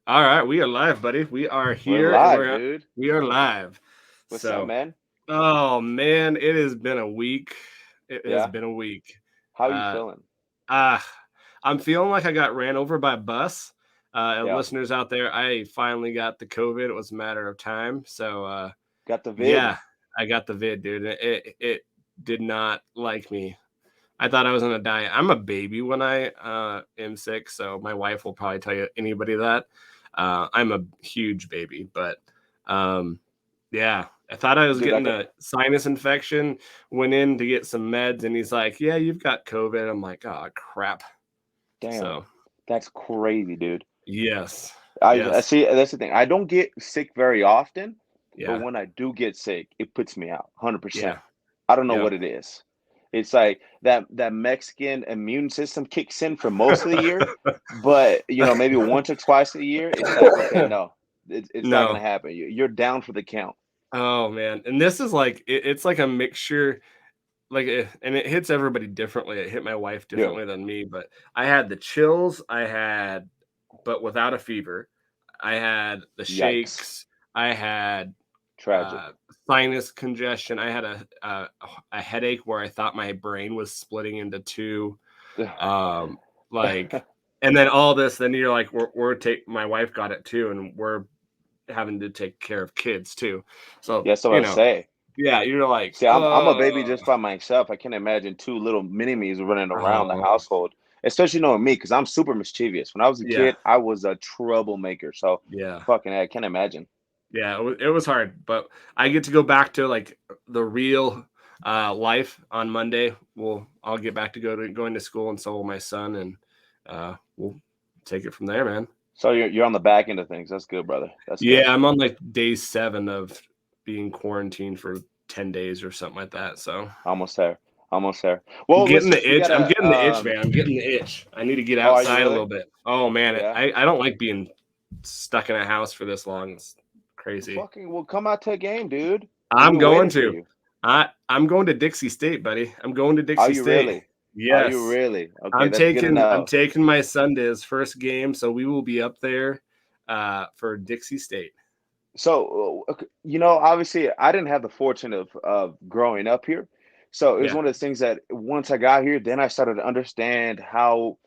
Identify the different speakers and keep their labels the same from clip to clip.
Speaker 1: All right, we are live, buddy. We are
Speaker 2: We're
Speaker 1: here and
Speaker 2: live, dude.
Speaker 1: we are live.
Speaker 2: What's up,
Speaker 1: So,
Speaker 2: man?
Speaker 1: oh man, it has been a week. It has
Speaker 2: Yeah.
Speaker 1: been a week.
Speaker 2: How you
Speaker 1: Uh,
Speaker 2: feeling?
Speaker 1: uh I'm feeling like I got ran over by a bus.
Speaker 2: Yeah.
Speaker 1: Listeners out there, I finally got the COVID. It was a matter of time. So,
Speaker 2: Got the vid?
Speaker 1: yeah, I got the vid, dude. It did not like me. I thought I was gonna die. I'm a baby when I am sick, so my wife will probably tell you anybody that. I'm a huge baby, but um, yeah, I thought I was
Speaker 2: Dude, I
Speaker 1: getting
Speaker 2: can
Speaker 1: a sinus infection. Went in to get some meds, and he's like, "Yeah, you've got COVID." I'm like, "Oh crap!"
Speaker 2: damn.
Speaker 1: So
Speaker 2: That's crazy, dude.
Speaker 1: yes,
Speaker 2: I
Speaker 1: yes,
Speaker 2: see that's the thing. I don't get sick very often, but
Speaker 1: yeah,
Speaker 2: when I do get sick, it puts me out 100%.
Speaker 1: yeah,
Speaker 2: I don't know
Speaker 1: yep.
Speaker 2: what it is. It's like that Mexican immune system kicks in for most of the year, but maybe once or twice a year, it's like, okay, no, it's not gonna
Speaker 1: No.
Speaker 2: happen. You're down for the count.
Speaker 1: Oh man, and this is like it's like a mixture. Like, and it hits everybody differently. It hit my wife
Speaker 2: Yeah.
Speaker 1: differently than me, but I had the chills, but without a fever. I had the
Speaker 2: Yikes.
Speaker 1: shakes. I had
Speaker 2: Tragic.
Speaker 1: uh, sinus congestion. I had a headache where I thought my brain was splitting into two. Um, like, and then all this, then you're like, we're take my wife got it too, and we're having to take care of kids too. So,
Speaker 2: Yeah, so I say.
Speaker 1: yeah, you're like,
Speaker 2: See, I'm a baby just by myself. I can't imagine two little mini me's running around the
Speaker 1: oh,
Speaker 2: household, especially knowing me because I'm super mischievous. When I was a
Speaker 1: yeah.
Speaker 2: kid, I was a troublemaker. So
Speaker 1: Yeah.
Speaker 2: fucking, I can't imagine.
Speaker 1: Yeah, it was hard, but I get to go back to, like, the real, life on Monday. I'll get back to going to school, and so will my son, and, we'll take it from there, man.
Speaker 2: So you're on the back end of things. That's good, brother. That's good.
Speaker 1: Yeah, I'm on, like, day 7 of being quarantined for 10 days or something like that, so
Speaker 2: Almost there. Almost there. Well,
Speaker 1: getting
Speaker 2: listeners,
Speaker 1: the
Speaker 2: we
Speaker 1: itch. I'm
Speaker 2: gotta.
Speaker 1: getting the itch, man. I'm getting the itch. I need to get
Speaker 2: Oh, are you
Speaker 1: outside a
Speaker 2: really?
Speaker 1: little bit. Oh, man,
Speaker 2: Yeah.
Speaker 1: I don't like being stuck in a house for this long. It's
Speaker 2: Well,
Speaker 1: crazy.
Speaker 2: fucking, well, come out to a game, dude. We'll
Speaker 1: I'm
Speaker 2: be
Speaker 1: going
Speaker 2: waiting for
Speaker 1: to.
Speaker 2: you.
Speaker 1: I'm going to Dixie State, buddy. I'm going to
Speaker 2: Are
Speaker 1: Dixie
Speaker 2: you
Speaker 1: State.
Speaker 2: really? Are you
Speaker 1: Yes.
Speaker 2: really? Okay,
Speaker 1: I'm
Speaker 2: that's good to
Speaker 1: taking I'm
Speaker 2: know.
Speaker 1: taking my son to his first game, so we will be up there for Dixie State.
Speaker 2: So, obviously, I didn't have the fortune of growing up here. So it was
Speaker 1: Yeah.
Speaker 2: one of those things that once I got here, then I started to understand how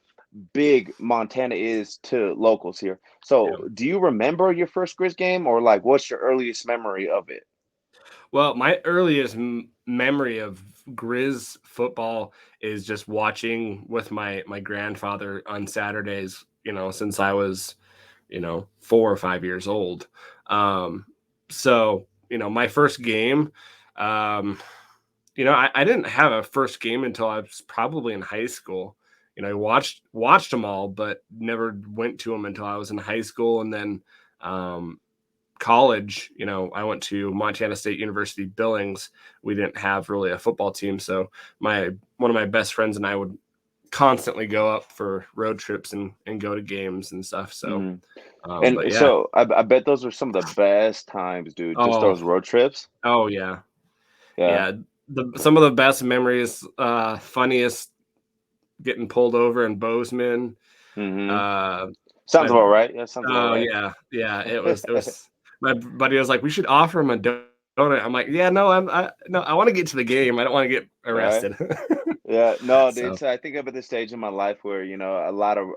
Speaker 2: big Montana is to locals here. So,
Speaker 1: Yeah.
Speaker 2: do you remember your first Grizz game, or like, what's your earliest memory of it?
Speaker 1: Well, my earliest memory of Grizz football is just watching with my grandfather on Saturdays, since I was, 4 or 5 years old. Um, so, my first game, um, I didn't have a first game until I was probably in high school. I watched them all, but never went to them until I was in high school, and then um, college. I went to Montana State University Billings. We didn't have really a football team, so my one of my best friends and I would constantly go up for road trips and go to games and stuff. So,
Speaker 2: Hmm. And
Speaker 1: but yeah,
Speaker 2: so I bet those were some of the best times, dude. Just
Speaker 1: oh,
Speaker 2: those road trips.
Speaker 1: oh yeah,
Speaker 2: Yeah.
Speaker 1: yeah. Some of the best memories, funniest getting pulled over in Bozeman.
Speaker 2: Hmm.
Speaker 1: Uh,
Speaker 2: Sounds
Speaker 1: my
Speaker 2: about right. Yeah, sounds about
Speaker 1: Oh
Speaker 2: right.
Speaker 1: yeah, yeah. It was. My buddy was like, "We should offer him a donut." I'm like, "Yeah, no, no, I want to get to the game. I don't want to get
Speaker 2: Right.
Speaker 1: arrested."
Speaker 2: Yeah, no, dude.
Speaker 1: So
Speaker 2: So I think I'm at the stage in my life where, a lot of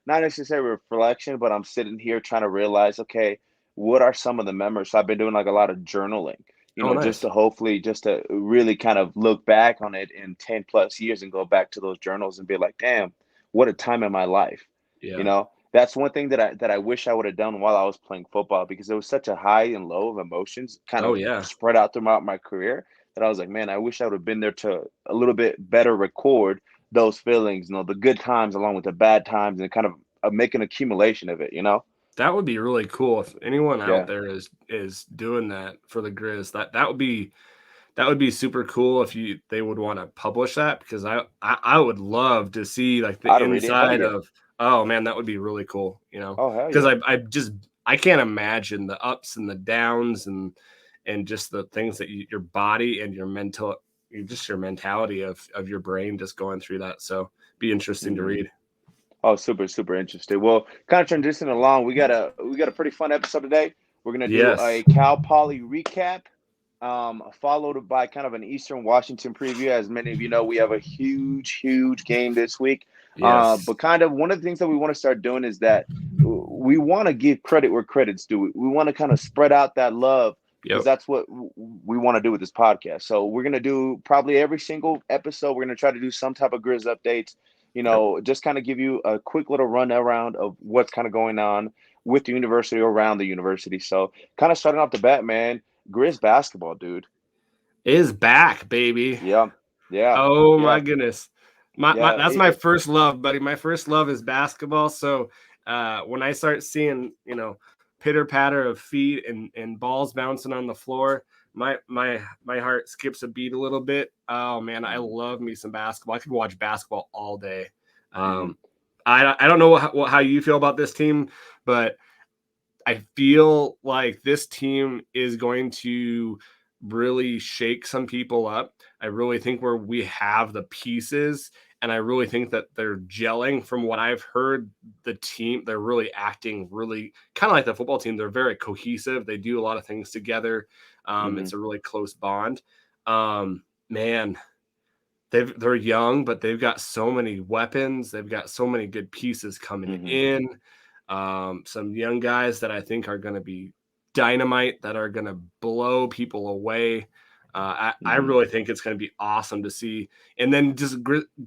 Speaker 2: not necessarily reflection, but I'm sitting here trying to realize, okay, what are some of the memories? So I've been doing like a lot of journaling,
Speaker 1: oh,
Speaker 2: just
Speaker 1: nice.
Speaker 2: to hopefully just to really kind of look back on it in 10 plus years and go back to those journals and be like, damn, what a time in my life.
Speaker 1: Yeah.
Speaker 2: That's one thing that I wish I would have done while I was playing football because it was such a high and low of emotions kind
Speaker 1: Oh
Speaker 2: of
Speaker 1: yeah.
Speaker 2: spread out throughout my career that I was like, man, I wish I would have been there to a little bit better record those feelings, the good times along with the bad times and kind of make an accumulation of it.
Speaker 1: That would be really cool if anyone out
Speaker 2: Yeah,
Speaker 1: there is doing that for the Grizz. That would be super cool if they would want to publish that, because I would love to see like the
Speaker 2: I'd read it. Hell
Speaker 1: inside
Speaker 2: yeah.
Speaker 1: of. Oh man, that would be really cool.
Speaker 2: Oh, hell
Speaker 1: Because
Speaker 2: yeah.
Speaker 1: I can't imagine the ups and the downs and just the things that your body and your mentality of your brain just going through that. So be interesting to
Speaker 2: Hmm.
Speaker 1: read.
Speaker 2: Oh, super, super interesting. Well, kind of transitioning along, we got a pretty fun episode today. We're gonna do
Speaker 1: Yes.
Speaker 2: a Cal Poly recap, followed by kind of an Eastern Washington preview. As many of you know, we have a huge, huge game this week.
Speaker 1: Yes.
Speaker 2: But kind of one of the things that we want to start doing is that we want to give credit where credit's due. We want to kind of spread out that love because
Speaker 1: Yep.
Speaker 2: that's what we want to do with this podcast. So we're gonna do probably every single episode. We're gonna try to do some type of Grizz updates,
Speaker 1: Yep.
Speaker 2: just kind of give you a quick little run around of what's kind of going on with the university or around the university. So, kind of starting off the bat, man, Grizz basketball, dude.
Speaker 1: Is back, baby.
Speaker 2: Yeah, yeah,
Speaker 1: Oh my
Speaker 2: yeah,
Speaker 1: goodness. My
Speaker 2: yeah.
Speaker 1: that's my first love, buddy. My first love is basketball. So when I start seeing, pitter patter of feet and balls bouncing on the floor, my heart skips a beat a little bit. Oh man, I love me some basketball. I could watch basketball all day.
Speaker 2: Mm-hmm,
Speaker 1: Um, I don't know how you feel about this team, but I feel like this team is going to really shake some people up. I really think we have the pieces, and I really think that they're gelling. From what I've heard, the team, they're really acting really kind of like the football team. They're very cohesive. They do a lot of things together.
Speaker 2: mm-hmm,
Speaker 1: It's a really close bond. Man, they're young, but they've got so many weapons. They've got so many good pieces coming
Speaker 2: mm-hmm,
Speaker 1: in. Some young guys that I think are going to be dynamite, that are going to blow people away. I
Speaker 2: mm-hmm.
Speaker 1: really think it's going to be awesome to see. And then just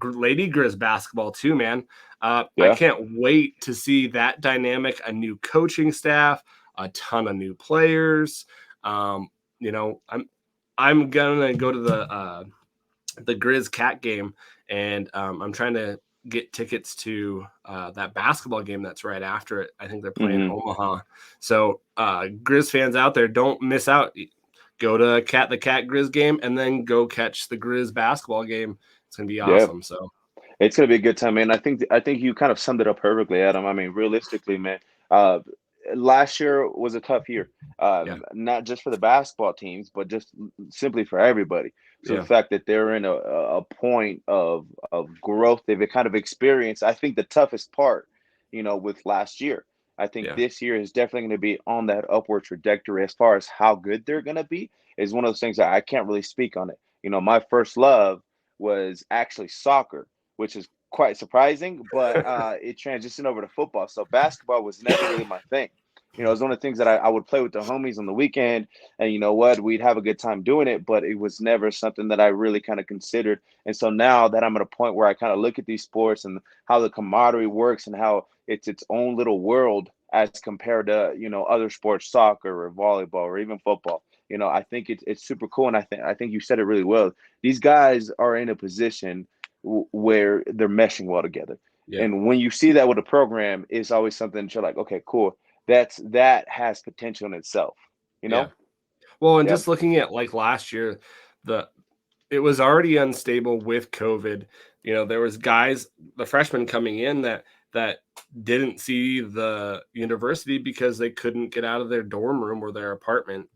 Speaker 1: Lady Grizz basketball too, man. I
Speaker 2: Yeah.
Speaker 1: can't wait to see that dynamic, a new coaching staff, a ton of new players. Um, I'm gonna go to the Grizz Cat game, and I'm trying to get tickets to that basketball game that's right after it. I think they're playing
Speaker 2: Mm-hmm.
Speaker 1: Omaha. So Grizz fans out there, don't miss out. Go to the Cat Grizz game, and then go catch the Grizz basketball game. It's gonna be
Speaker 2: Yeah.
Speaker 1: awesome. So
Speaker 2: It's gonna be a good time, man. I think you kind of summed it up perfectly, Adam. I mean, realistically, man, uh, last year was a tough year,
Speaker 1: yeah,
Speaker 2: not just for the basketball teams, but just simply for everybody. So the
Speaker 1: yeah,
Speaker 2: fact that they're in a point of growth they've kind of experienced, I think the toughest part, with last year. I think
Speaker 1: yeah,
Speaker 2: this year is definitely going to be on that upward trajectory as far as how good they're going to be. Is one of those things that I can't really speak on it. My first love was actually soccer, which is quite surprising, but it transitioned over to football. So basketball was never really my thing. It was one of the things that I would play with the homies on the weekend, and you know what, we'd have a good time doing it, but it was never something that I really kind of considered. And so now that I'm at a point where I kind of look at these sports and how the camaraderie works and how it's its own little world as compared to other sports, soccer or volleyball or even football. I think it's super cool, and I think you said it really well. These guys are in a position where they're meshing well together.
Speaker 1: yeah,
Speaker 2: And when you see that with a program, it's always something that you're like, okay, cool. That has potential in itself, you
Speaker 1: yeah.
Speaker 2: know?
Speaker 1: Well, and
Speaker 2: Yeah.
Speaker 1: just looking at like last year, the it was already unstable with COVID. There was guys, the freshmen coming in that didn't see the university because they couldn't get out of their dorm room or their apartment.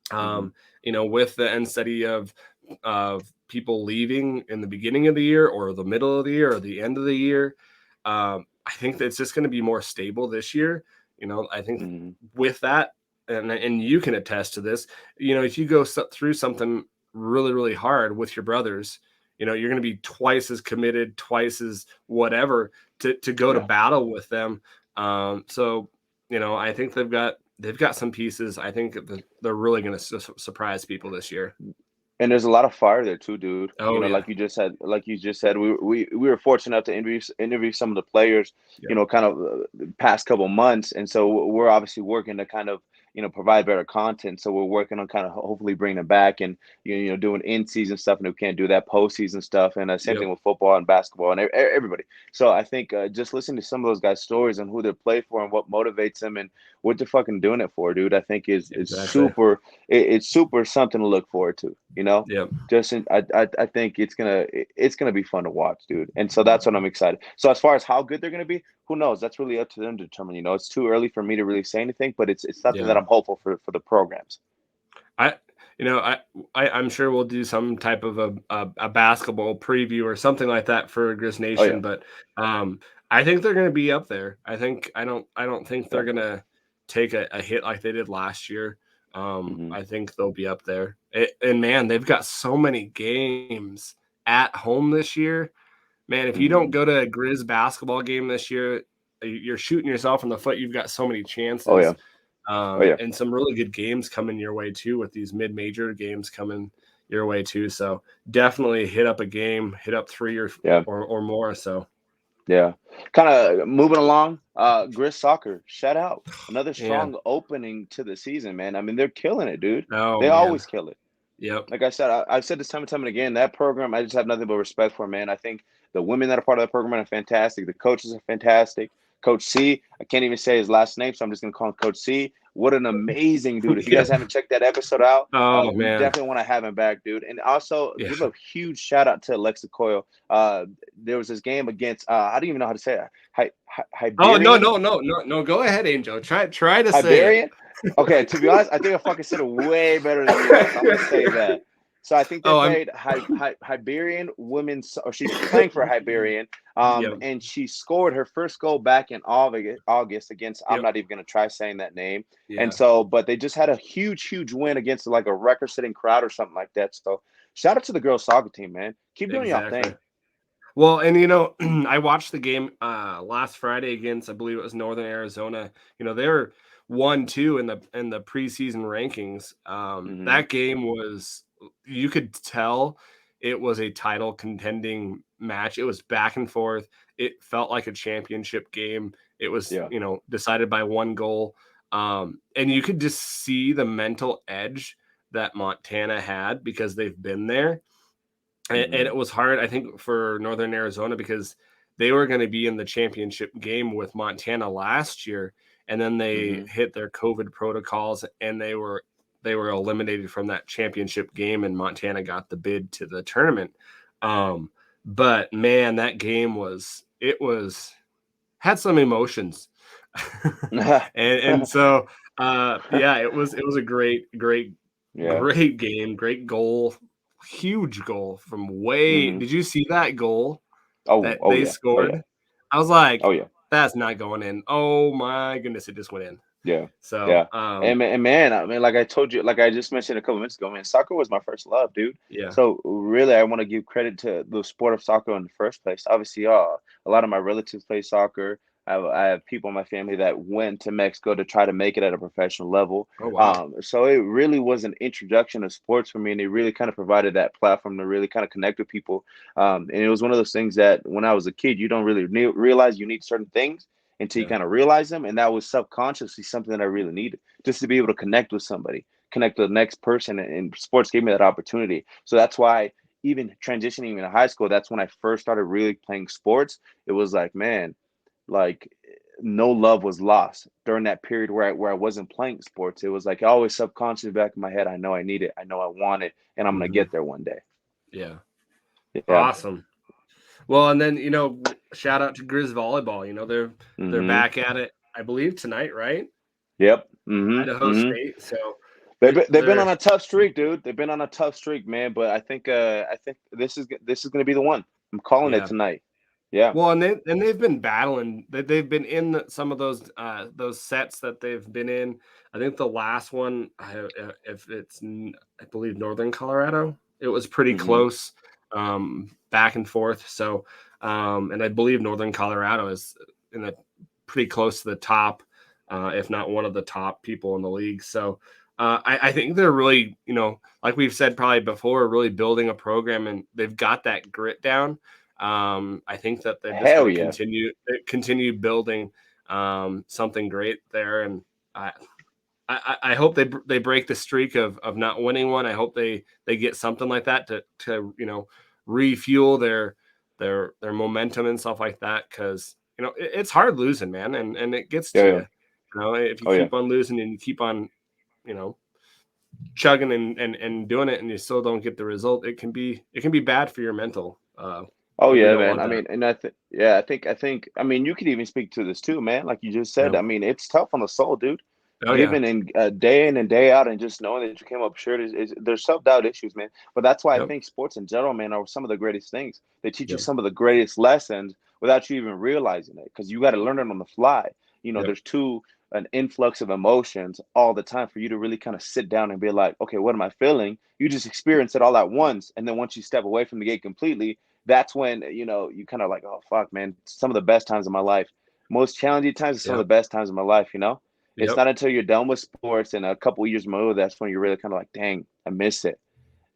Speaker 2: Mm-hmm.
Speaker 1: With the unsteady of people leaving in the beginning of the year or the middle of the year or the end of the year, I think that it's just going to be more stable this year. I think
Speaker 2: Mm-hmm.
Speaker 1: with that, and you can attest to this. If you go through something really really hard with your brothers, you're going to be twice as committed, twice as whatever to go to
Speaker 2: Yeah.
Speaker 1: battle with them. So I think they've got some pieces. I think that they're really going to surprise people this year.
Speaker 2: And there's a lot of fire there too, dude.
Speaker 1: Oh yeah,
Speaker 2: Like you just said, we were fortunate enough to interview some of the players,
Speaker 1: yep,
Speaker 2: kind of the past couple months, and so we're obviously working to kind of provide better content. So we're working on kind of hopefully bringing them back and doing in season stuff, and we can't do that postseason stuff, and same
Speaker 1: yep,
Speaker 2: thing with football and basketball and everybody. So I think just listening to some of those guys' stories and who they play for and what motivates them and what they're fucking doing it for, dude, I think is
Speaker 1: exactly.
Speaker 2: super it's super something to look forward to.
Speaker 1: Yep,
Speaker 2: I think it's gonna be fun to watch, dude. And so that's what I'm excited. So as far as how good they're gonna be, who knows? That's really up to them to determine. It's too early for me to really say anything, but it's something
Speaker 1: yeah.
Speaker 2: that I'm hopeful for the programs.
Speaker 1: I you know I'm sure we'll do some type of a basketball preview or something like that for Grizz
Speaker 2: Oh yeah.
Speaker 1: Nation, but um, I think they're going to be up there. I don't think they're
Speaker 2: Yeah.
Speaker 1: going to take a hit like they did last year.
Speaker 2: Hmm.
Speaker 1: I think they'll be up there. And man, they've got so many games at home this year. Man, if you don't
Speaker 2: Hmm.
Speaker 1: go to a Grizz basketball game this year, you're shooting yourself in the foot. You've got so many
Speaker 2: Oh yeah.
Speaker 1: chances,
Speaker 2: Oh yeah.
Speaker 1: and some really good games coming your way too, with these mid-major games coming your way too. So definitely hit up a game, hit up three or
Speaker 2: Yeah.
Speaker 1: or more. So
Speaker 2: Yeah. Kind of moving along. Grizz soccer. Shout out. Another
Speaker 1: man,
Speaker 2: strong opening to the season, man. I mean, they're killing it, dude.
Speaker 1: oh
Speaker 2: They
Speaker 1: man,
Speaker 2: always kill it.
Speaker 1: yep,
Speaker 2: Like I said, I've said this time and time and again. That program, I just have nothing but respect for, man. I think the women that are part of that program are fantastic. The coaches are fantastic. Coach C, I can't even say his last name, so I'm just gonna call him Coach C. What an amazing dude! If you
Speaker 1: yeah.
Speaker 2: guys haven't checked that episode out,
Speaker 1: Oh
Speaker 2: we
Speaker 1: man,
Speaker 2: definitely want to have him back, dude. And also
Speaker 1: yeah.
Speaker 2: give a huge shout out to Alexa Coyle. There was this game against I don't even know how to say it.
Speaker 1: Oh no,
Speaker 2: Hiberian.
Speaker 1: no, no, no, no. Go ahead, Angel. Try to say it.
Speaker 2: Hiberian? Okay, to be honest, I think I fucking said it way better than you guys. So I'm gonna say that. So I think they
Speaker 1: Oh, I'm.
Speaker 2: played Hiberian women's, or she's playing for Hiberian,
Speaker 1: Yep,
Speaker 2: and she scored her first goal back in August against. I'm
Speaker 1: yep,
Speaker 2: not even gonna try saying that name. And
Speaker 1: yeah,
Speaker 2: so, but they just had a huge win against like a record-setting crowd or something like that. So shout out to the girls soccer team, man. Keep doing y'all
Speaker 1: exactly.
Speaker 2: thing.
Speaker 1: Well, and I watched the game last Friday against, I believe it was Northern Arizona. They were 1-2 in the preseason rankings.
Speaker 2: Hmm.
Speaker 1: That game was, you could tell it was a title contending match. It was back and forth. It felt like a championship game. It was,
Speaker 2: Yeah.
Speaker 1: decided by one goal. And you could just see the mental edge that Montana had because they've been there, and
Speaker 2: Hmm.
Speaker 1: it was hard, I think, for Northern Arizona because they were going to be in the championship game with Montana last year, and then they
Speaker 2: Hmm.
Speaker 1: hit their COVID protocols, and they were eliminated from that championship game, and Montana got the bid to the tournament. Um, but man, that game was had some emotions, and so yeah, it was a
Speaker 2: Yeah.
Speaker 1: great game, great goal, huge goal from way.
Speaker 2: Hmm.
Speaker 1: Did you see that goal
Speaker 2: Oh.
Speaker 1: that
Speaker 2: Oh
Speaker 1: they
Speaker 2: yeah. Oh yeah.
Speaker 1: scored? I was like,
Speaker 2: Oh yeah.
Speaker 1: that's not going in. Oh my goodness, it just went in.
Speaker 2: Yeah,
Speaker 1: So
Speaker 2: yeah, and man, I mean, like I told you, like I just mentioned a couple minutes ago, man, soccer was my first love, dude.
Speaker 1: yeah,
Speaker 2: So really, I want to give credit to the sport of soccer in the first place. Obviously, a lot of my relatives play soccer. I have people in my family that went to Mexico to try to make it at a professional level.
Speaker 1: oh wow,
Speaker 2: So it really was an introduction to sports for me, and it really kind of provided that platform to really kind of connect with people. And it was one of those things that when I was a kid, you don't really realize you need certain things until you
Speaker 1: yeah,
Speaker 2: kind of realize them. And that was subconsciously something that I really needed just to be able to connect with somebody, connect with the next person. And sports gave me that opportunity. So that's why even transitioning into high school, that's when I first started really playing sports. It was like, man, like no love was lost during that period where I wasn't playing sports. It was like always subconscious back in my head. I know I need it. I know I want it, and I'm gonna
Speaker 1: hmm,
Speaker 2: get there one day.
Speaker 1: yeah,
Speaker 2: Yeah.
Speaker 1: awesome. Well, and then shout out to Grizz volleyball. They're
Speaker 2: Mm-hmm.
Speaker 1: back at it, I believe tonight, right?
Speaker 2: Yep. Mm-hmm.
Speaker 1: Idaho
Speaker 2: Mm-hmm.
Speaker 1: State. So
Speaker 2: They've been
Speaker 1: they're
Speaker 2: on a tough streak, dude. They've been on a tough streak, man. But I think this is gonna be the one. I'm calling it
Speaker 1: yeah.
Speaker 2: tonight. Yeah.
Speaker 1: Well, and they've been battling. They've been in some of those sets that they've been in. I think the last one, if I believe Northern Colorado, it was pretty
Speaker 2: Mm-hmm.
Speaker 1: close, back and forth. So, and I believe Northern Colorado is in the pretty close to the top, if not one of the top people in the league. So, I think they're really, like we've said probably before, really building a program, and they've got that grit down. I think that they're just
Speaker 2: Hell
Speaker 1: going to
Speaker 2: yeah.
Speaker 1: continue building something great there, and I I hope they break the streak of not winning one. I hope they get something like that to refuel their momentum and stuff like that, because it's hard losing, man, and it gets
Speaker 2: Yeah.
Speaker 1: to
Speaker 2: Yeah.
Speaker 1: you. If you
Speaker 2: Oh yeah.
Speaker 1: keep on losing and you keep on you know chugging and doing it and you still don't get the result, it can be bad for your mental.
Speaker 2: Oh
Speaker 1: We
Speaker 2: yeah,
Speaker 1: don't
Speaker 2: man.
Speaker 1: want
Speaker 2: I
Speaker 1: that.
Speaker 2: mean, and yeah, I think, I mean, you could even speak to this too, man. Like you just said,
Speaker 1: Yeah.
Speaker 2: I mean, it's tough on the soul, dude.
Speaker 1: Oh yeah.
Speaker 2: Giving in day in and day out, and just knowing that you came up short is there's self doubt issues, man. But that's why I
Speaker 1: Yep.
Speaker 2: think sports in general, man, are some of the greatest things. They teach you
Speaker 1: Yep.
Speaker 2: some of the greatest lessons without you even realizing it, because you got to learn it on the fly.
Speaker 1: Yep.
Speaker 2: There's an influx of emotions all the time for you to really kind of sit down and be like, okay, what am I feeling? You just experience it all at once. And then once you step away from the gate completely, that's when, you kind of like, oh, fuck, man, some of the best times of my life, most challenging times are some of the
Speaker 1: Yep.
Speaker 2: best times of my life. It's
Speaker 1: Yep.
Speaker 2: not until you're done with sports and a couple of years more that's when you're really kind of like, dang, I miss it.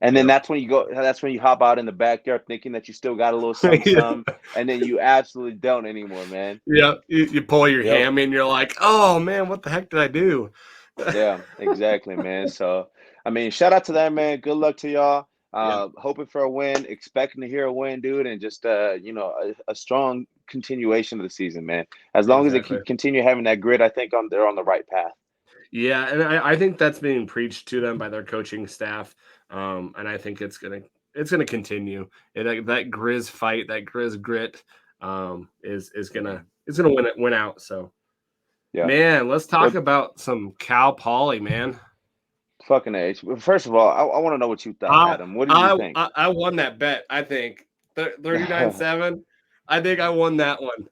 Speaker 2: And then
Speaker 1: Yep.
Speaker 2: that's when you hop out in the backyard thinking that you still got a little something,
Speaker 1: Yeah.
Speaker 2: some, and then you absolutely don't anymore, man.
Speaker 1: Yep. You pull your
Speaker 2: Yep.
Speaker 1: hammy and you're like, oh man, what the heck did I do?
Speaker 2: Yeah, exactly, man. So, I mean, shout out to that, man. Good luck to y'all.
Speaker 1: Yep.
Speaker 2: Hoping for a win, expecting to hear a win, dude, and just a strong continuation of the season, man. As long as they
Speaker 1: Exactly.
Speaker 2: keep continue having that grit, I think they're on the right path.
Speaker 1: Yeah, and I think that's being preached to them by their coaching staff, and I think it's gonna continue. And that Grizz fight, that Grizz grit, is
Speaker 2: Yeah,
Speaker 1: gonna win out. So,
Speaker 2: yeah.
Speaker 1: man, let's talk
Speaker 2: Well,
Speaker 1: about some Cal Poly, man.
Speaker 2: fucking age. First of all, I want to know what you thought,
Speaker 1: I
Speaker 2: Adam. What did you
Speaker 1: I
Speaker 2: think?
Speaker 1: I won that bet. I think 39-7. I think I won that one.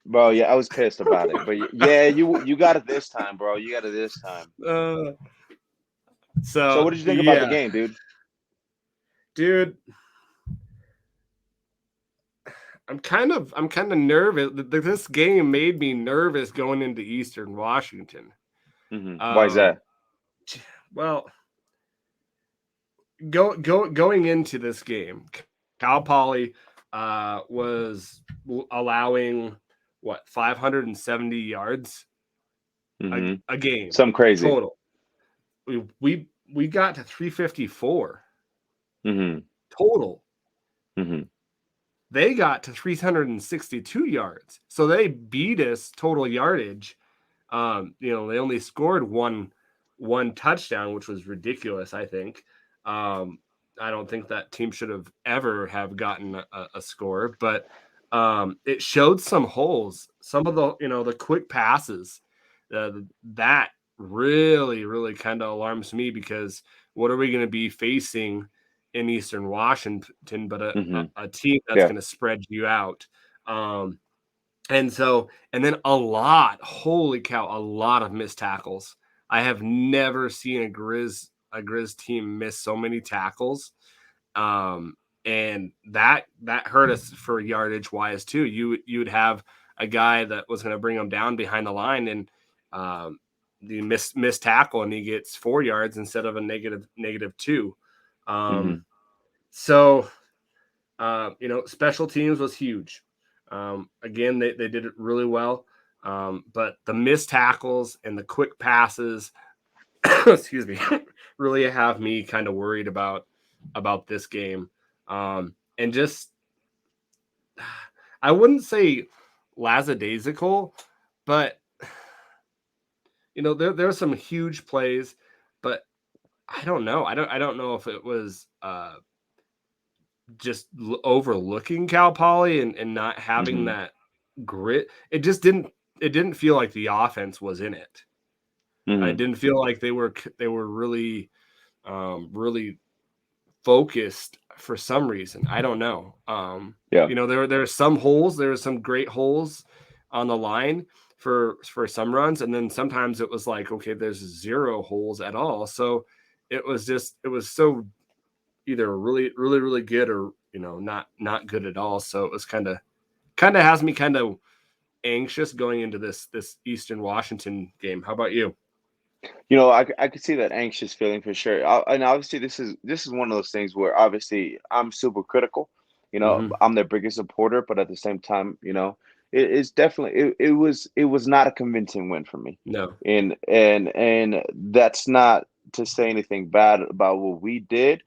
Speaker 2: Bro, yeah, I was pissed about it, but yeah, you got it this time, bro. You got it this time.
Speaker 1: Uh,
Speaker 2: So,
Speaker 1: so
Speaker 2: what did you think about the
Speaker 1: yeah,
Speaker 2: game, dude?
Speaker 1: dude. I'm kind of nervous. This game made me nervous going into Eastern Washington.
Speaker 2: Why is
Speaker 1: Um,
Speaker 2: that?
Speaker 1: well, going into this game, Cal Poly was allowing what 570 yards
Speaker 2: hmm
Speaker 1: a game
Speaker 2: Something crazy.
Speaker 1: total. We got to 354
Speaker 2: hmm
Speaker 1: total.
Speaker 2: hmm
Speaker 1: They got to 362 yards, so they beat us total yardage. They only scored one touchdown, which was ridiculous, I think. I don't think that team should have ever have gotten a score, but it showed some holes. Some of the quick passes that really, really kind of alarms me because what are we going to be facing in Eastern Washington but
Speaker 2: hmm
Speaker 1: a team that's
Speaker 2: Yeah.
Speaker 1: going to spread you out? Um, and then holy cow, a lot of missed tackles. I have never seen a Grizz team miss so many tackles. Um, and that hurt us for yardage wise too. You would have a guy that was going to bring him down behind the line, and the miss tackle, and he gets 4 yards instead of a negative two.
Speaker 2: hmm
Speaker 1: Um, so special teams was huge. Again, they did it really well. But the missed tackles and the quick passes, excuse me, really have me kind of worried about this game. And just, I wouldn't say lackadaisical, but there's some huge plays, but I don't know. I don't know if it was just overlooking Cal Poly and not having
Speaker 2: hmm
Speaker 1: that grit. It didn't feel like the offense was in it. I
Speaker 2: hmm
Speaker 1: didn't feel like they were really really focused for some reason. I don't know.
Speaker 2: Yeah.
Speaker 1: There are some holes. There are some great holes on the line for some runs, and then sometimes it was like, okay, there's zero holes at all. So it was so either really really really good or not good at all. So it was kind of has me kind of anxious going into this Eastern Washington game. How about you?
Speaker 2: I could see that anxious feeling for sure. And obviously, this is one of those things where obviously I'm super critical.
Speaker 1: Hmm.
Speaker 2: I'm their biggest supporter, but at the same time, it's definitely it was not a convincing win for me.
Speaker 1: No.
Speaker 2: And that's not to say anything bad about what we did,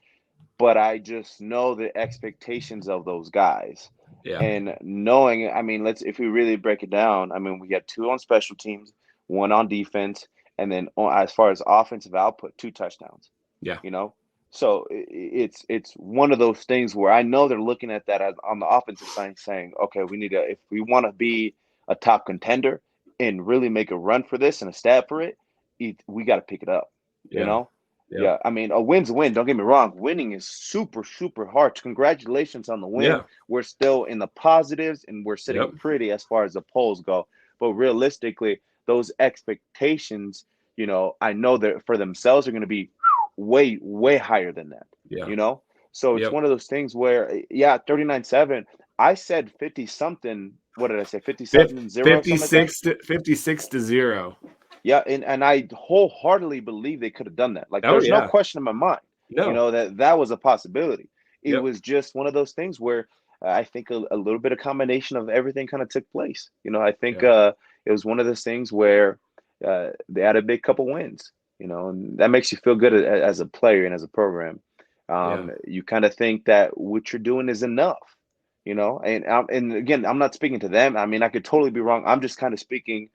Speaker 2: but I just know the expectations of those guys.
Speaker 1: Yeah.
Speaker 2: And knowing, I mean, if we really break it down, I mean, we got two on special teams, one on defense, and then as far as offensive output, two touchdowns,
Speaker 1: Yeah.
Speaker 2: you know? So it's one of those things where I know they're looking at that as on the offensive side saying, okay, we need to, if we want to be a top contender and really make a run for this and a stab for it, we got to pick it up, you
Speaker 1: Yeah.
Speaker 2: know?
Speaker 1: Yep.
Speaker 2: Yeah, I mean, a win's a win. Don't get me wrong. Winning is super, super hard. Congratulations on the win.
Speaker 1: Yeah.
Speaker 2: We're still in the positives and we're sitting
Speaker 1: Yep.
Speaker 2: pretty as far as the polls go. But realistically, those expectations, I know that for themselves are going to be way, way higher than that,
Speaker 1: Yeah.
Speaker 2: you know? So it's
Speaker 1: Yep.
Speaker 2: one of those things where, yeah, 39-7. I said 50 something. What did I say? 57-0, something like that?
Speaker 1: 56 to 0.
Speaker 2: Yeah, and I wholeheartedly believe they could have done that. Like,
Speaker 1: Oh
Speaker 2: there's no
Speaker 1: yeah.
Speaker 2: question in my mind,
Speaker 1: No.
Speaker 2: that was a possibility. It
Speaker 1: Yep.
Speaker 2: was just one of those things where I think a little bit of combination of everything kind of took place. I think
Speaker 1: Yeah.
Speaker 2: it was one of those things where they had a big couple wins, and that makes you feel good as a player and as a program.
Speaker 1: Yeah.
Speaker 2: You kind of think that what you're doing is enough, and again, I'm not speaking to them. I mean, I could totally be wrong. I'm just kind of speaking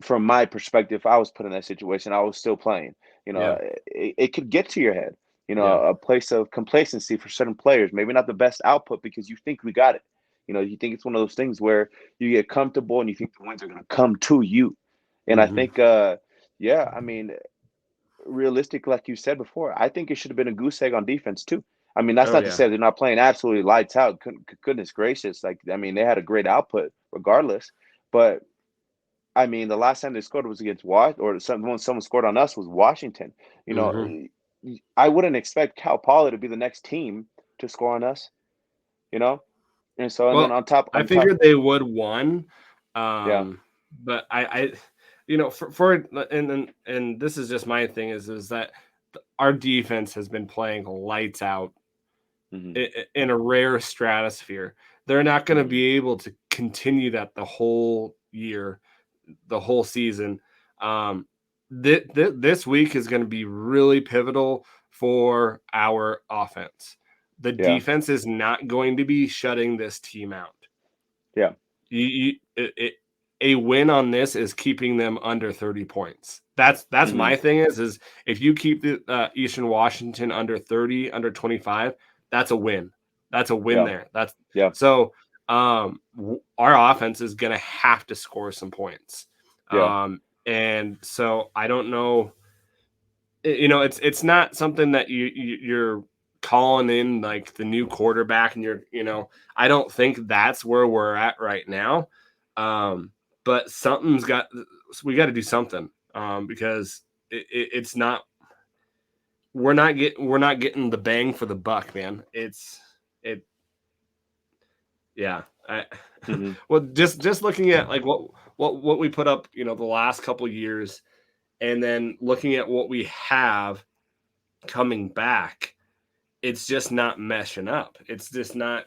Speaker 2: from my perspective. If I was put in that situation, I was still playing.
Speaker 1: Yeah.
Speaker 2: It could get to your head.
Speaker 1: Yeah.
Speaker 2: A place of complacency for certain players. Maybe not the best output because you think we got it. You think it's one of those things where you get comfortable and you think the wins are going to come to you. And I
Speaker 1: Hmm.
Speaker 2: think, yeah, I mean, realistic, like you said before, I think it should have been a goose egg on defense too. I mean, that's
Speaker 1: Oh
Speaker 2: not to
Speaker 1: yeah.
Speaker 2: say they're not playing absolutely lights out. Goodness gracious, like I mean, they had a great output regardless. But I mean, the last time they scored was against or someone scored on us was Washington. You know,
Speaker 1: Hmm.
Speaker 2: I wouldn't expect Cal Poly to be the next team to score on us. You know, and then
Speaker 1: Well,
Speaker 2: on top,
Speaker 1: I figured they would won,
Speaker 2: yeah,
Speaker 1: but and this is just my thing is that our defense has been playing lights out
Speaker 2: hmm
Speaker 1: in a rare stratosphere. They're not going to
Speaker 2: hmm
Speaker 1: be able to continue that the whole year, the whole season. Um, this week is going to be really pivotal for our offense. The
Speaker 2: yeah,
Speaker 1: defense is not going to be shutting this team out.
Speaker 2: yeah,
Speaker 1: A win on this is keeping them under 30 points. That's
Speaker 2: hmm
Speaker 1: my thing is if you keep the Eastern Washington under 30, under 25, that's a win. That's a win
Speaker 2: yeah,
Speaker 1: there. That's
Speaker 2: yeah,
Speaker 1: so our offense is going to have to score some points.
Speaker 2: yeah,
Speaker 1: And so I don't know, it's not something that you're calling in like the new quarterback, and I don't think that's where we're at right now. Um, but we got to do something, because it's not we're not getting the bang for the buck, man. It yeah.
Speaker 2: hmm
Speaker 1: Well, just looking at like what we put up, the last couple years, and then looking at what we have coming back, it's just not meshing up. It's just not.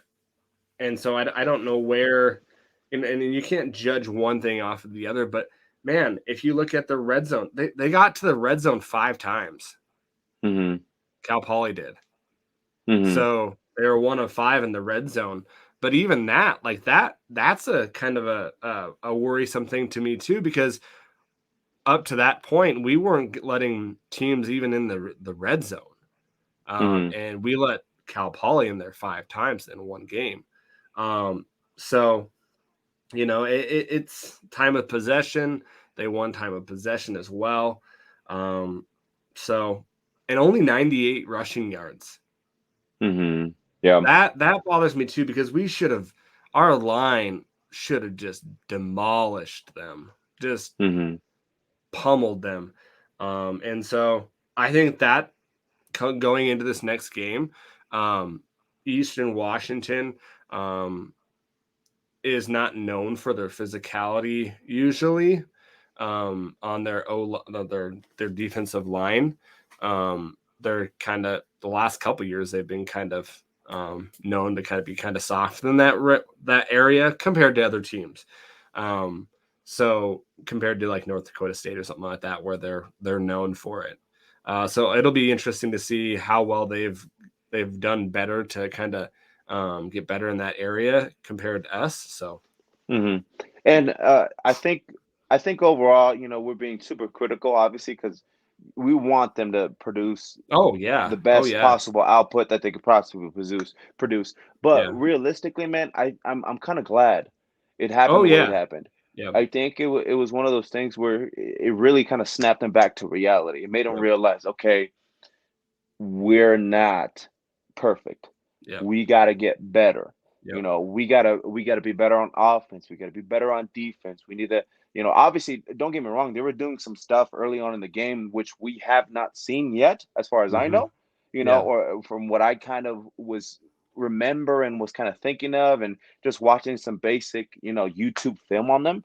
Speaker 1: And so I don't know where, and you can't judge one thing off of the other, but man, if you look at the red zone, they got to the red zone 5 times.
Speaker 2: hmm
Speaker 1: Cal Poly did.
Speaker 2: hmm
Speaker 1: So they were 1 of 5 in the red zone. But even that, like that's a kind of a worrisome thing to me too, because up to that point, we weren't letting teams even in the red zone.
Speaker 2: hmm
Speaker 1: And we let Cal Poly in there 5 times in one game. So it's time of possession. They won time of possession as well. Um, so and only 98 rushing yards.
Speaker 2: hmm yeah,
Speaker 1: That bothers me too, because our line should have just demolished them, just
Speaker 2: hmm
Speaker 1: pummeled them. And so I think that going into this next game, um, Eastern Washington um, is not known for their physicality usually, on their defensive line. They're kind of the last couple years they've been kind of known to kind of be kind of soft in that area compared to other teams. Um, so compared to like North Dakota State or something like that, where they're known for it. So it'll be interesting to see how well they've done better to kind of get better in that area compared to us. So
Speaker 2: hmm And I think overall, we're being super critical, obviously, because we want them to produce
Speaker 1: oh yeah,
Speaker 2: the
Speaker 1: oh
Speaker 2: best
Speaker 1: yeah,
Speaker 2: possible output that they could possibly produce. But
Speaker 1: yeah,
Speaker 2: realistically, man, I'm kind of glad it happened
Speaker 1: oh
Speaker 2: the way it
Speaker 1: yeah,
Speaker 2: happened.
Speaker 1: yeah,
Speaker 2: I think it was one of those things where it really kind of snapped them back to reality. It made them
Speaker 1: yeah,
Speaker 2: realize, okay, we're not perfect.
Speaker 1: Yep.
Speaker 2: We got to get better.
Speaker 1: Yep.
Speaker 2: We got to be better on offense. We got to be better on defense. We need to, obviously, don't get me wrong, they were doing some stuff early on in the game which we have not seen yet as far as I
Speaker 1: Hmm.
Speaker 2: know,
Speaker 1: Yeah.
Speaker 2: or from what I kind of was remember and was kind of thinking of and just watching some basic, YouTube film on them,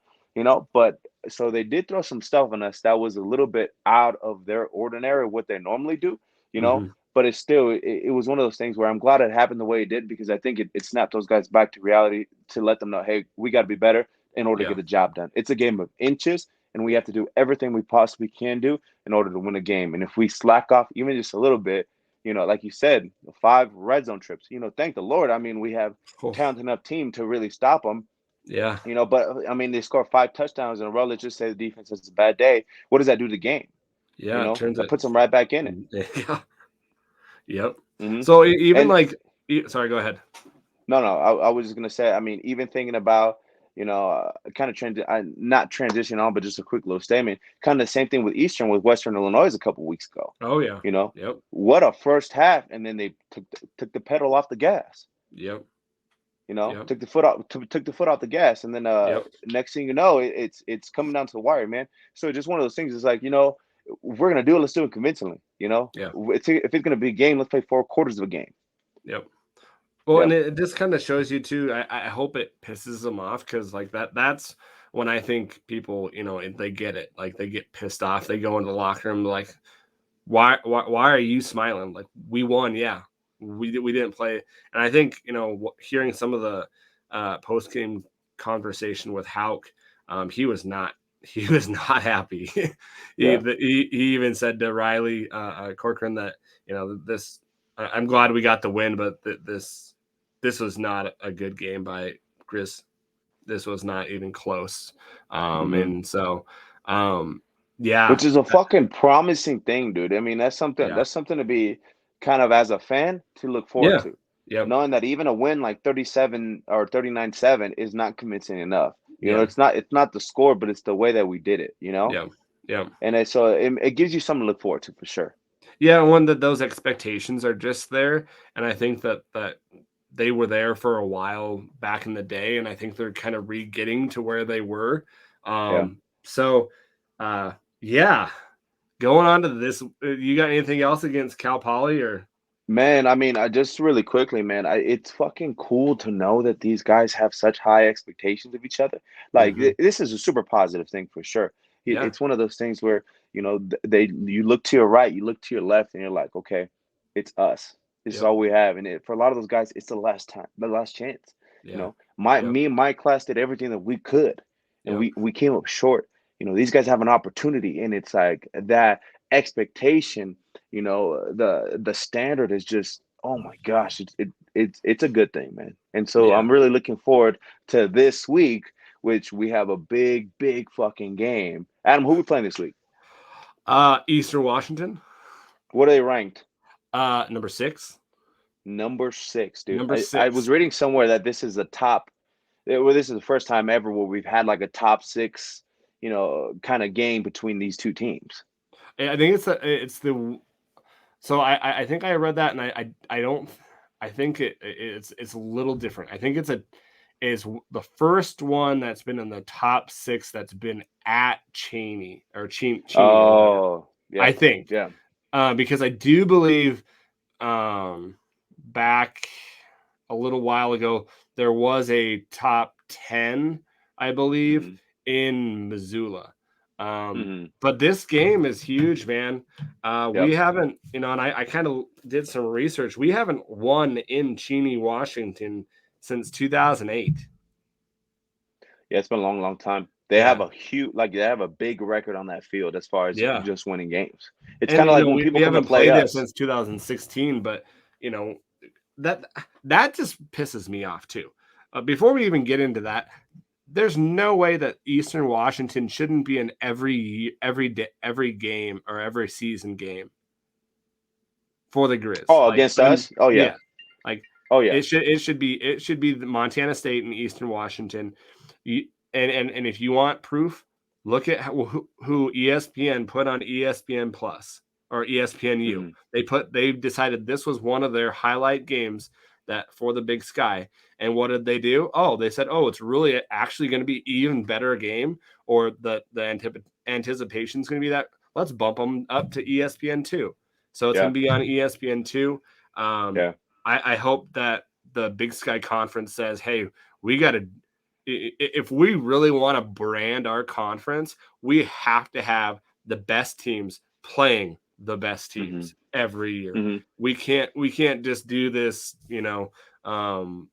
Speaker 2: but so they did throw some stuff on us that was a little bit out of their ordinary what they normally do, you know,
Speaker 1: Hmm.
Speaker 2: but it's still it was one of those things where I'm glad it happened the way it did because I think it snapped those guys back to reality to let them know, hey, we got to be better in order to get
Speaker 1: Yeah.
Speaker 2: the job done. It's a game of inches, and we have to do everything we possibly can do in order to win a game. And if we slack off even just a little bit, like you said, 5 red zone trips. Thank the Lord. I mean, we have
Speaker 1: Oh,
Speaker 2: talented enough team to really stop them.
Speaker 1: yeah.
Speaker 2: But I mean, they score 5 touchdowns in a row. Let's just say the defense has a bad day. What does that do to the game?
Speaker 1: Yeah. It turns
Speaker 2: That
Speaker 1: it.
Speaker 2: puts them right back in it.
Speaker 1: Yeah. Yep.
Speaker 2: Hmm.
Speaker 1: So even
Speaker 2: And
Speaker 1: like, sorry, go ahead.
Speaker 2: no, no, I was just gonna say. I mean, even thinking about kind of not transition on, but just a quick little statement. Kind of the same thing with Eastern with Western Illinois a couple weeks ago.
Speaker 1: Oh yeah.
Speaker 2: You know,
Speaker 1: Yep.
Speaker 2: what a first half, and then they took the pedal off the gas.
Speaker 1: Yep. Yep.
Speaker 2: Took the foot off the gas, and then
Speaker 1: Yep.
Speaker 2: next thing you know, it's coming down to the wire, man. So just one of those things. It's like if we're gonna do it. Let's do it convincingly.
Speaker 1: Yeah.
Speaker 2: If it's gonna be a game, let's play 4 quarters of a game.
Speaker 1: Yep. Well,
Speaker 2: Yeah,
Speaker 1: and it just kind of shows you too. I hope it pisses them off because like that's when I think people, they get it. Like they get pissed off. They go into the locker room like, why are you smiling? Like we won, yeah. We didn't play, and I think hearing some of the post game conversation with Hauk, he was not he was not happy.
Speaker 2: yeah.
Speaker 1: He even said to Riley Corcoran that this I'm glad we got the win, but this was not a good game by Grizz. This was not even close.
Speaker 2: Hmm.
Speaker 1: And so, yeah,
Speaker 2: Which is a fucking promising thing, dude. I mean, that's something
Speaker 1: yeah,
Speaker 2: to be kind of as a fan to look forward
Speaker 1: yeah,
Speaker 2: to.
Speaker 1: yep,
Speaker 2: Knowing that even a win like 37 or 39-7 is not convincing enough.
Speaker 1: yeah,
Speaker 2: It's not the score, but it's the way that we did it.
Speaker 1: yeah, yeah,
Speaker 2: And it gives you something to look forward to for sure.
Speaker 1: yeah. One that those expectations are just there, and I think that they were there for a while back in the day, and I think they're kind of re-getting to where they were.
Speaker 2: Yeah.
Speaker 1: So, yeah. Going on to this, you got anything else against Cal Poly or?
Speaker 2: Man, I mean, I just really quickly, man, it's fucking cool to know that these guys have such high expectations of each other. Like
Speaker 1: Hmm.
Speaker 2: this is a super positive thing for sure.
Speaker 1: Yeah,
Speaker 2: It's one of those things where, you look to your right, you look to your left, and you're like, okay, it's us. This is
Speaker 1: yep,
Speaker 2: all we have. And for a lot of those guys, it's the last time, the last chance.
Speaker 1: yeah, yep,
Speaker 2: Me and my class did everything that we could, and
Speaker 1: yep,
Speaker 2: we came up short. These guys have an opportunity, and it's like that expectation, the standard is just, oh my gosh, it's a good thing, man. And so
Speaker 1: yeah.
Speaker 2: I'm really looking forward to this week, which we have a big fucking game. Adam, who we playing this week?
Speaker 1: Eastern Washington,
Speaker 2: What are they ranked?
Speaker 1: number 6,
Speaker 2: Number 6, dude.
Speaker 1: number
Speaker 2: I was
Speaker 1: 6.
Speaker 2: reading somewhere that this is the top. Well, this is the first time ever where we've had like a top 6, kind of game between these two teams.
Speaker 1: I think it's the so I think I read that and I don't I think it's a little different. I think it's the first one that's been in the top 6 that's been at Cheney or whatever.
Speaker 2: Oh,
Speaker 1: I
Speaker 2: yeah,
Speaker 1: think
Speaker 2: yeah.
Speaker 1: because I do believe um, back a little while ago there was a top 10, I believe,
Speaker 2: Hmm.
Speaker 1: in Missoula.
Speaker 2: Hmm.
Speaker 1: But this game is huge, man. We
Speaker 2: Yep.
Speaker 1: haven't, and I kind of did some research. We haven't won in Cheney, Washington since 2008.
Speaker 2: Yeah, it's been a long, long time. They have
Speaker 1: Yeah,
Speaker 2: a huge, like they have a big record on that field as far as
Speaker 1: yeah.
Speaker 2: just winning games. It's
Speaker 1: And
Speaker 2: kind of like when
Speaker 1: we
Speaker 2: people come to
Speaker 1: haven't
Speaker 2: play
Speaker 1: played there
Speaker 2: us.
Speaker 1: since 2016, but you know that that just pisses me off too. Before we even get into that, there's no way that Eastern Washington shouldn't be in every game or every season game for the Grizz.
Speaker 2: Oh,
Speaker 1: Like,
Speaker 2: against us? Oh yeah,
Speaker 1: yeah, like
Speaker 2: oh yeah.
Speaker 1: it should be the Montana State and Eastern Washington. You, and if you want proof, look at who ESPN put on ESPN Plus. or ESPNU.
Speaker 2: Mhm.
Speaker 1: They decided this was one of their highlight games that for the Big Sky. And what did they do? Oh, they said, oh, it's really actually going to be even better game, or the anticipation is going to be that. Let's bump them up to ESPN2. So it's
Speaker 2: Yeah.
Speaker 1: going to be on ESPN2. Um,
Speaker 2: Yeah.
Speaker 1: I hope that the Big Sky Conference says, hey, we got to, if we really want to brand our conference, we have to have the best teams playing the best
Speaker 2: Mhm.
Speaker 1: teams every year.
Speaker 2: Mhm.
Speaker 1: We can't just do this, um,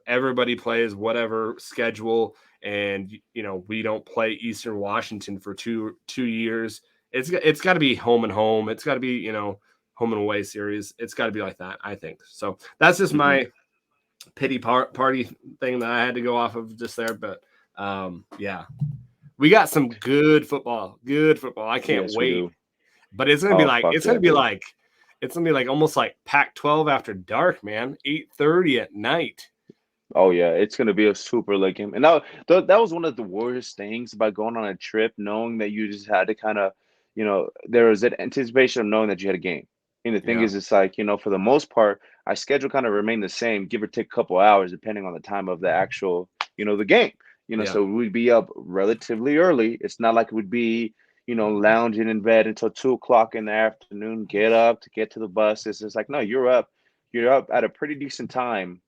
Speaker 1: everybody plays whatever schedule, and we don't play Eastern Washington for two years. It's got to be home and home. It's got to be home and away series. It's got to be like that, I think. So that's just
Speaker 2: Mhm.
Speaker 1: my pity party thing that I had to go off of just there. But yeah, we got some good football. Good football. I can't
Speaker 2: Yes, we
Speaker 1: wait.
Speaker 2: do.
Speaker 1: But it's gonna be
Speaker 2: Oh,
Speaker 1: like
Speaker 2: fuck yeah, dude.
Speaker 1: almost like Pac-12 after dark, man. 8:30 at night.
Speaker 2: Oh yeah, it's gonna be a super late game, and that was one of the worst things about going on a trip, knowing that you just had to kind of, there was that anticipation of knowing that you had a game. And the thing
Speaker 1: Yeah,
Speaker 2: is, it's like for the most part, our schedule kind of remained the same, give or take a couple hours, depending on the time of the actual, the game.
Speaker 1: yeah,
Speaker 2: So we'd be up relatively early. It's not like it would be, lounging in bed until 2 o'clock in the afternoon. Get up to get to the bus. It's just like no, you're up at a pretty decent time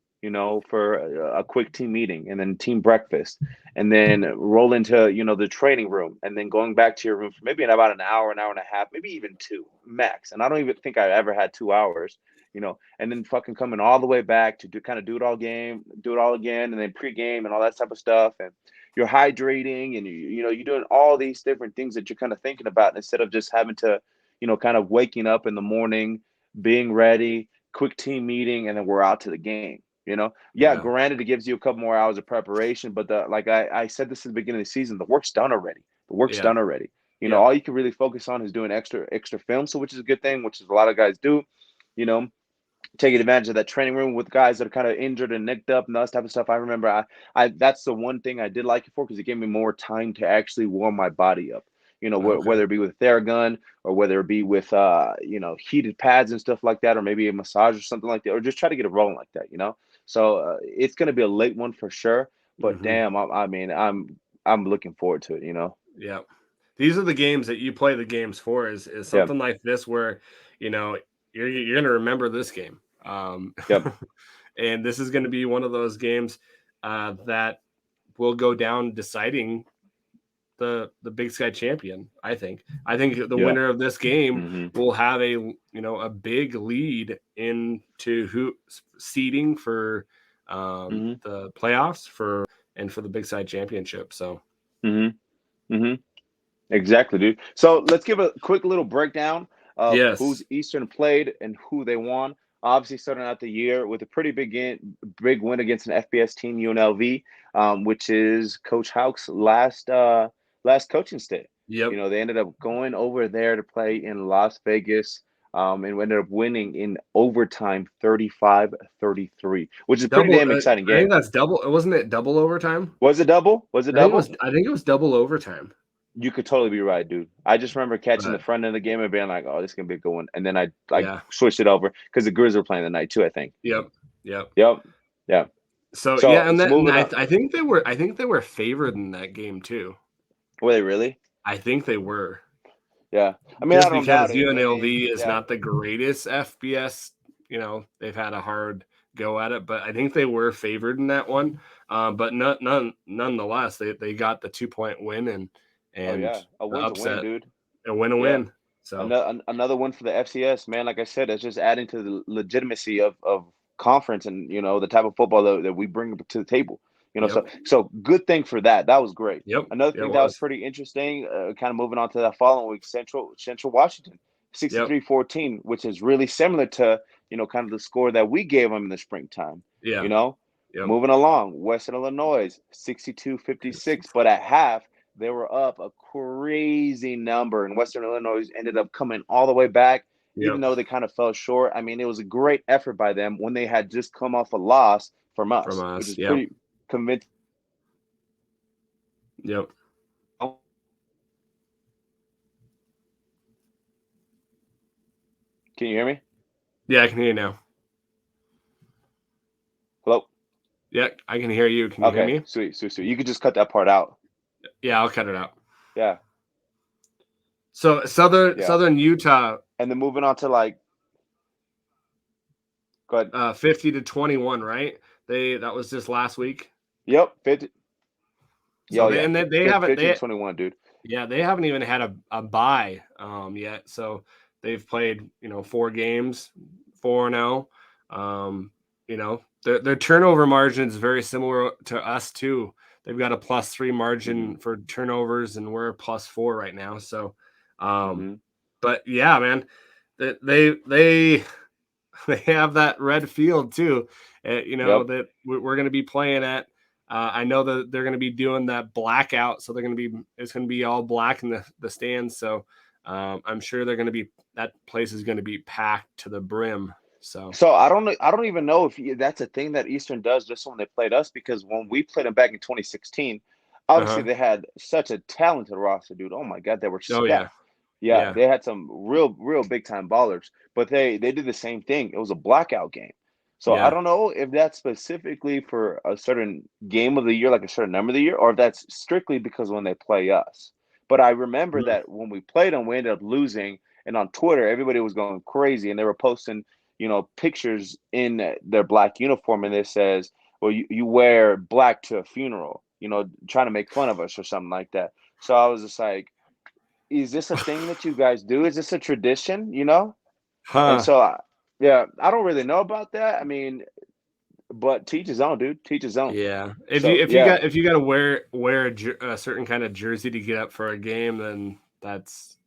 Speaker 2: for a quick team meeting and then team breakfast and then roll into, the training room and then going back to your room for maybe in about an hour and a half, maybe even two max. And I don't even think I ever had 2 hours, and then fucking coming all the way back to do it all game, do it all again, and then pregame and all that type of stuff. And you're hydrating and you're doing all these different things that you're kind of thinking about instead of just having to, kind of waking up in the morning, being ready, quick team meeting, and then we're out to the game. Yeah,
Speaker 1: yeah,
Speaker 2: granted, it gives you a couple more hours of preparation, but like I said this at the beginning of the season, the work's done already. The work's
Speaker 1: yeah,
Speaker 2: done already.
Speaker 1: yep,
Speaker 2: All you can really focus on is doing extra film, so which is a good thing, which is a lot of guys do. You know, taking advantage of that training room with guys that are kind of injured and nicked up and that type of stuff. I remember I that's the one thing I did like it for because it gave me more time to actually warm my body up.
Speaker 1: okay,
Speaker 2: Whether it be with Theragun or whether it be with heated pads and stuff like that, or maybe a massage or something like that, or just try to get it rolling like that. So it's going to be a late one for sure. But
Speaker 1: hmm,
Speaker 2: damn, I mean, I'm looking forward to it.
Speaker 1: yeah. These are the games that you play the games for. Is
Speaker 2: Yeah.
Speaker 1: something like this where you know you're gonna remember this game.
Speaker 2: Yep.
Speaker 1: And this is going to be one of those games that will go down deciding the Big Sky champion. I think the
Speaker 2: Yeah.
Speaker 1: winner of this game
Speaker 2: Hmm.
Speaker 1: will have a big lead into who seeding for
Speaker 2: Hmm.
Speaker 1: the playoffs for the Big Sky championship. So
Speaker 2: Hmm. Hmm. Exactly, dude. So let's give a quick little breakdown of who's
Speaker 1: yes,
Speaker 2: Eastern played and who they won. Obviously, starting out the year with a pretty big win against an FBS team, UNLV, which is Coach Hauk's last coaching stint.
Speaker 1: yep,
Speaker 2: They ended up going over there to play in Las Vegas, and we ended up winning in overtime 35-33, which is a pretty
Speaker 1: double.
Speaker 2: damn exciting
Speaker 1: I think
Speaker 2: game.
Speaker 1: that's double. Wasn't it double overtime?
Speaker 2: Was it double? Was it
Speaker 1: I think it
Speaker 2: double?
Speaker 1: was. I think it was double overtime.
Speaker 2: You could totally be right, dude. I just remember catching the
Speaker 1: But
Speaker 2: front end of the game and being like, "Oh, this is gonna be a good one," and then I like
Speaker 1: yeah,
Speaker 2: switched it over because the Grizz were playing the night too. I think.
Speaker 1: yep, yep.
Speaker 2: Yep. Yeah.
Speaker 1: So yeah,
Speaker 2: So
Speaker 1: and
Speaker 2: it's
Speaker 1: that and
Speaker 2: moving
Speaker 1: I,
Speaker 2: on.
Speaker 1: I think they were favored in that game too.
Speaker 2: Were they really?
Speaker 1: I think they were.
Speaker 2: Yeah. I mean, I
Speaker 1: Just
Speaker 2: don't doubt
Speaker 1: because
Speaker 2: it. I mean,
Speaker 1: UNLV is
Speaker 2: yeah.
Speaker 1: not the greatest FBS, they've had a hard go at it, but I think they were favored in that one. But nonetheless, they got the 2 point win
Speaker 2: Oh
Speaker 1: and
Speaker 2: yeah. A
Speaker 1: the
Speaker 2: win's a win,
Speaker 1: upset,
Speaker 2: dude.
Speaker 1: a
Speaker 2: Yeah.
Speaker 1: win. So
Speaker 2: Another one for the FCS, man. Like I said, it's just adding to the legitimacy of conference and the type of football that we bring to the table.
Speaker 1: yep,
Speaker 2: So good thing for that. That was great.
Speaker 1: yep,
Speaker 2: Another
Speaker 1: it
Speaker 2: thing that was
Speaker 1: was.
Speaker 2: pretty interesting, kind of moving on to that following week, Central Washington,
Speaker 1: Yep,
Speaker 2: 63-14, which is really similar to kind of the score that we gave them in the springtime. You
Speaker 1: yeah,
Speaker 2: know,
Speaker 1: yep.
Speaker 2: moving along, Western Illinois, 62-56, but at half they were up a crazy number, and Western Illinois ended up coming all the way back, even
Speaker 1: Yep,
Speaker 2: though they kind of fell short. I mean, it was a great effort by them when they had just come off a loss from
Speaker 1: from
Speaker 2: us, which
Speaker 1: us.
Speaker 2: is
Speaker 1: Yep,
Speaker 2: pretty convincing.
Speaker 1: yep.
Speaker 2: Can you hear me?
Speaker 1: Yeah, I can hear you now.
Speaker 2: Hello?
Speaker 1: Yeah, I can hear you. Can you hear
Speaker 2: Okay,
Speaker 1: me?
Speaker 2: sweet, sweet, sweet. You could just cut that part out.
Speaker 1: Yeah, I'll cut it out.
Speaker 2: Yeah,
Speaker 1: So
Speaker 2: yeah.
Speaker 1: Southern Utah,
Speaker 2: And then moving on to like, go ahead.
Speaker 1: 50-21, right? That was just last week.
Speaker 2: Yep, 50.
Speaker 1: So
Speaker 2: Yo, yeah,
Speaker 1: they haven't
Speaker 2: 50 to 21, dude.
Speaker 1: yeah, they haven't even had a bye yet. So they've played, 4 games, 4-0. Their turnover margin is very similar to us too. They've got a +3
Speaker 2: Mm-hmm,
Speaker 1: margin for turnovers, and we're +4 right now. So, um,
Speaker 2: mm-hmm.
Speaker 1: but yeah, man, they they have that red field too.
Speaker 2: Yep.
Speaker 1: That we're going to be playing at. I know that they're going to be doing that blackout, so it's going to be all black in the stands. So I'm sure that place is going to be packed to the brim. So
Speaker 2: So I don't even know if that's a thing that Eastern does just when they played us, because when we played them back in 2016, obviously
Speaker 1: uh-huh.
Speaker 2: they had such a talented roster, dude. Oh my God, they were
Speaker 1: Oh yeah,
Speaker 2: stacked. Yeah,
Speaker 1: yeah,
Speaker 2: they had some real big time ballers, but they did the same thing. It was a blackout game. So I
Speaker 1: yeah.
Speaker 2: don't know if that's specifically for a certain game of the year, like a certain number of the year, or if that's strictly because when they play us. But I remember
Speaker 1: Mm.
Speaker 2: that when we played them, we ended up losing, and on Twitter, everybody was going crazy, and they were posting, pictures in their black uniform, and it says, "Well, you wear black to a funeral," trying to make fun of us or something like that. So I was just like, is this a thing that you guys do? Is this a tradition? And
Speaker 1: Huh.
Speaker 2: so, yeah, I don't really know about that. I mean, but teach his own, dude. Teach his own.
Speaker 1: Yeah.
Speaker 2: So, yeah,
Speaker 1: If you got to wear a certain kind of jersey to get up for a game, then that's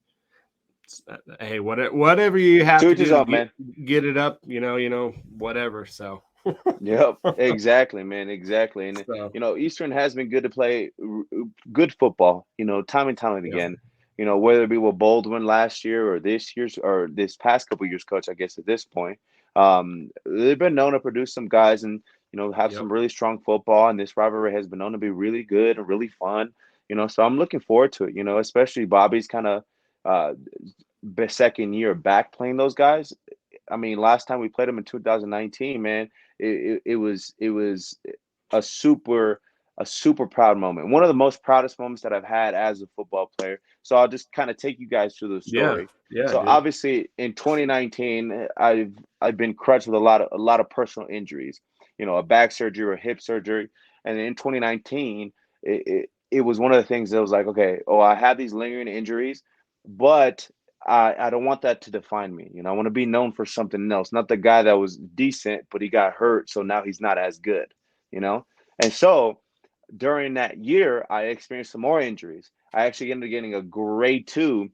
Speaker 1: hey, whatever you have to
Speaker 2: teach his
Speaker 1: do to
Speaker 2: own, man.
Speaker 1: get it up, whatever. So
Speaker 2: Yep, exactly, man, exactly. And
Speaker 1: so
Speaker 2: Eastern has been good to play good football. Time and time and
Speaker 1: yeah,
Speaker 2: again. Whether it be with Baldwin last year or this year's or this past couple years, coach. I guess at this point, they've been known to produce some guys and have
Speaker 1: yep,
Speaker 2: some really strong football. And this rivalry has been known to be really good and really fun. So I'm looking forward to it. Especially Bobby's kind of uh, second year back playing those guys. I mean, last time we played them in 2019, man, it was a super a super proud moment. One of the most proudest moments that I've had as a football player. So I'll just kind of take you guys through the
Speaker 1: yeah,
Speaker 2: story.
Speaker 1: yeah,
Speaker 2: So
Speaker 1: dude,
Speaker 2: obviously in 2019, I've been crushed with a lot of personal injuries. A back surgery or a hip surgery, and in 2019, it was one of the things that was like, okay, oh, I have these lingering injuries, but I don't want that to define me. I want to be known for something else, not the guy that was decent, but he got hurt, so now he's not as good, you know? And so during that year, I experienced some more injuries. I actually ended up getting a grade 2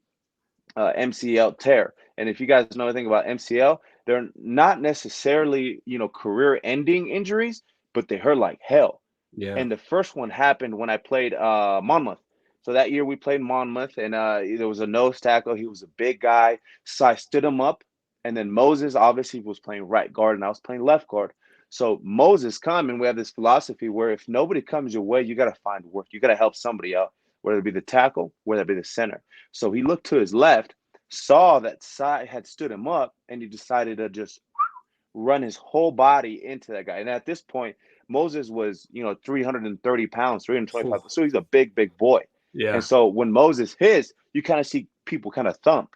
Speaker 2: MCL tear. And if you guys know anything about MCL, they're not necessarily, career ending injuries, but they hurt like hell.
Speaker 1: yeah,
Speaker 2: And the first one happened when I played Monmouth. So that year we played Monmouth, and there was a nose tackle. He was a big guy, so I stood him up. And then Moses obviously was playing right guard, and I was playing left guard. So Moses come, and we have this philosophy where if nobody comes your way, you got to find work. You got to help somebody out, whether it be the tackle, whether it be the center. So he looked to his left, saw that side had stood him up, and he decided to just run his whole body into that guy. And at this point, Moses was, 330 pounds, 325
Speaker 1: Phew.
Speaker 2: pounds. So he's a big, big boy. And
Speaker 1: Yeah,
Speaker 2: so when Moses hits, you kind of see people kind of thump.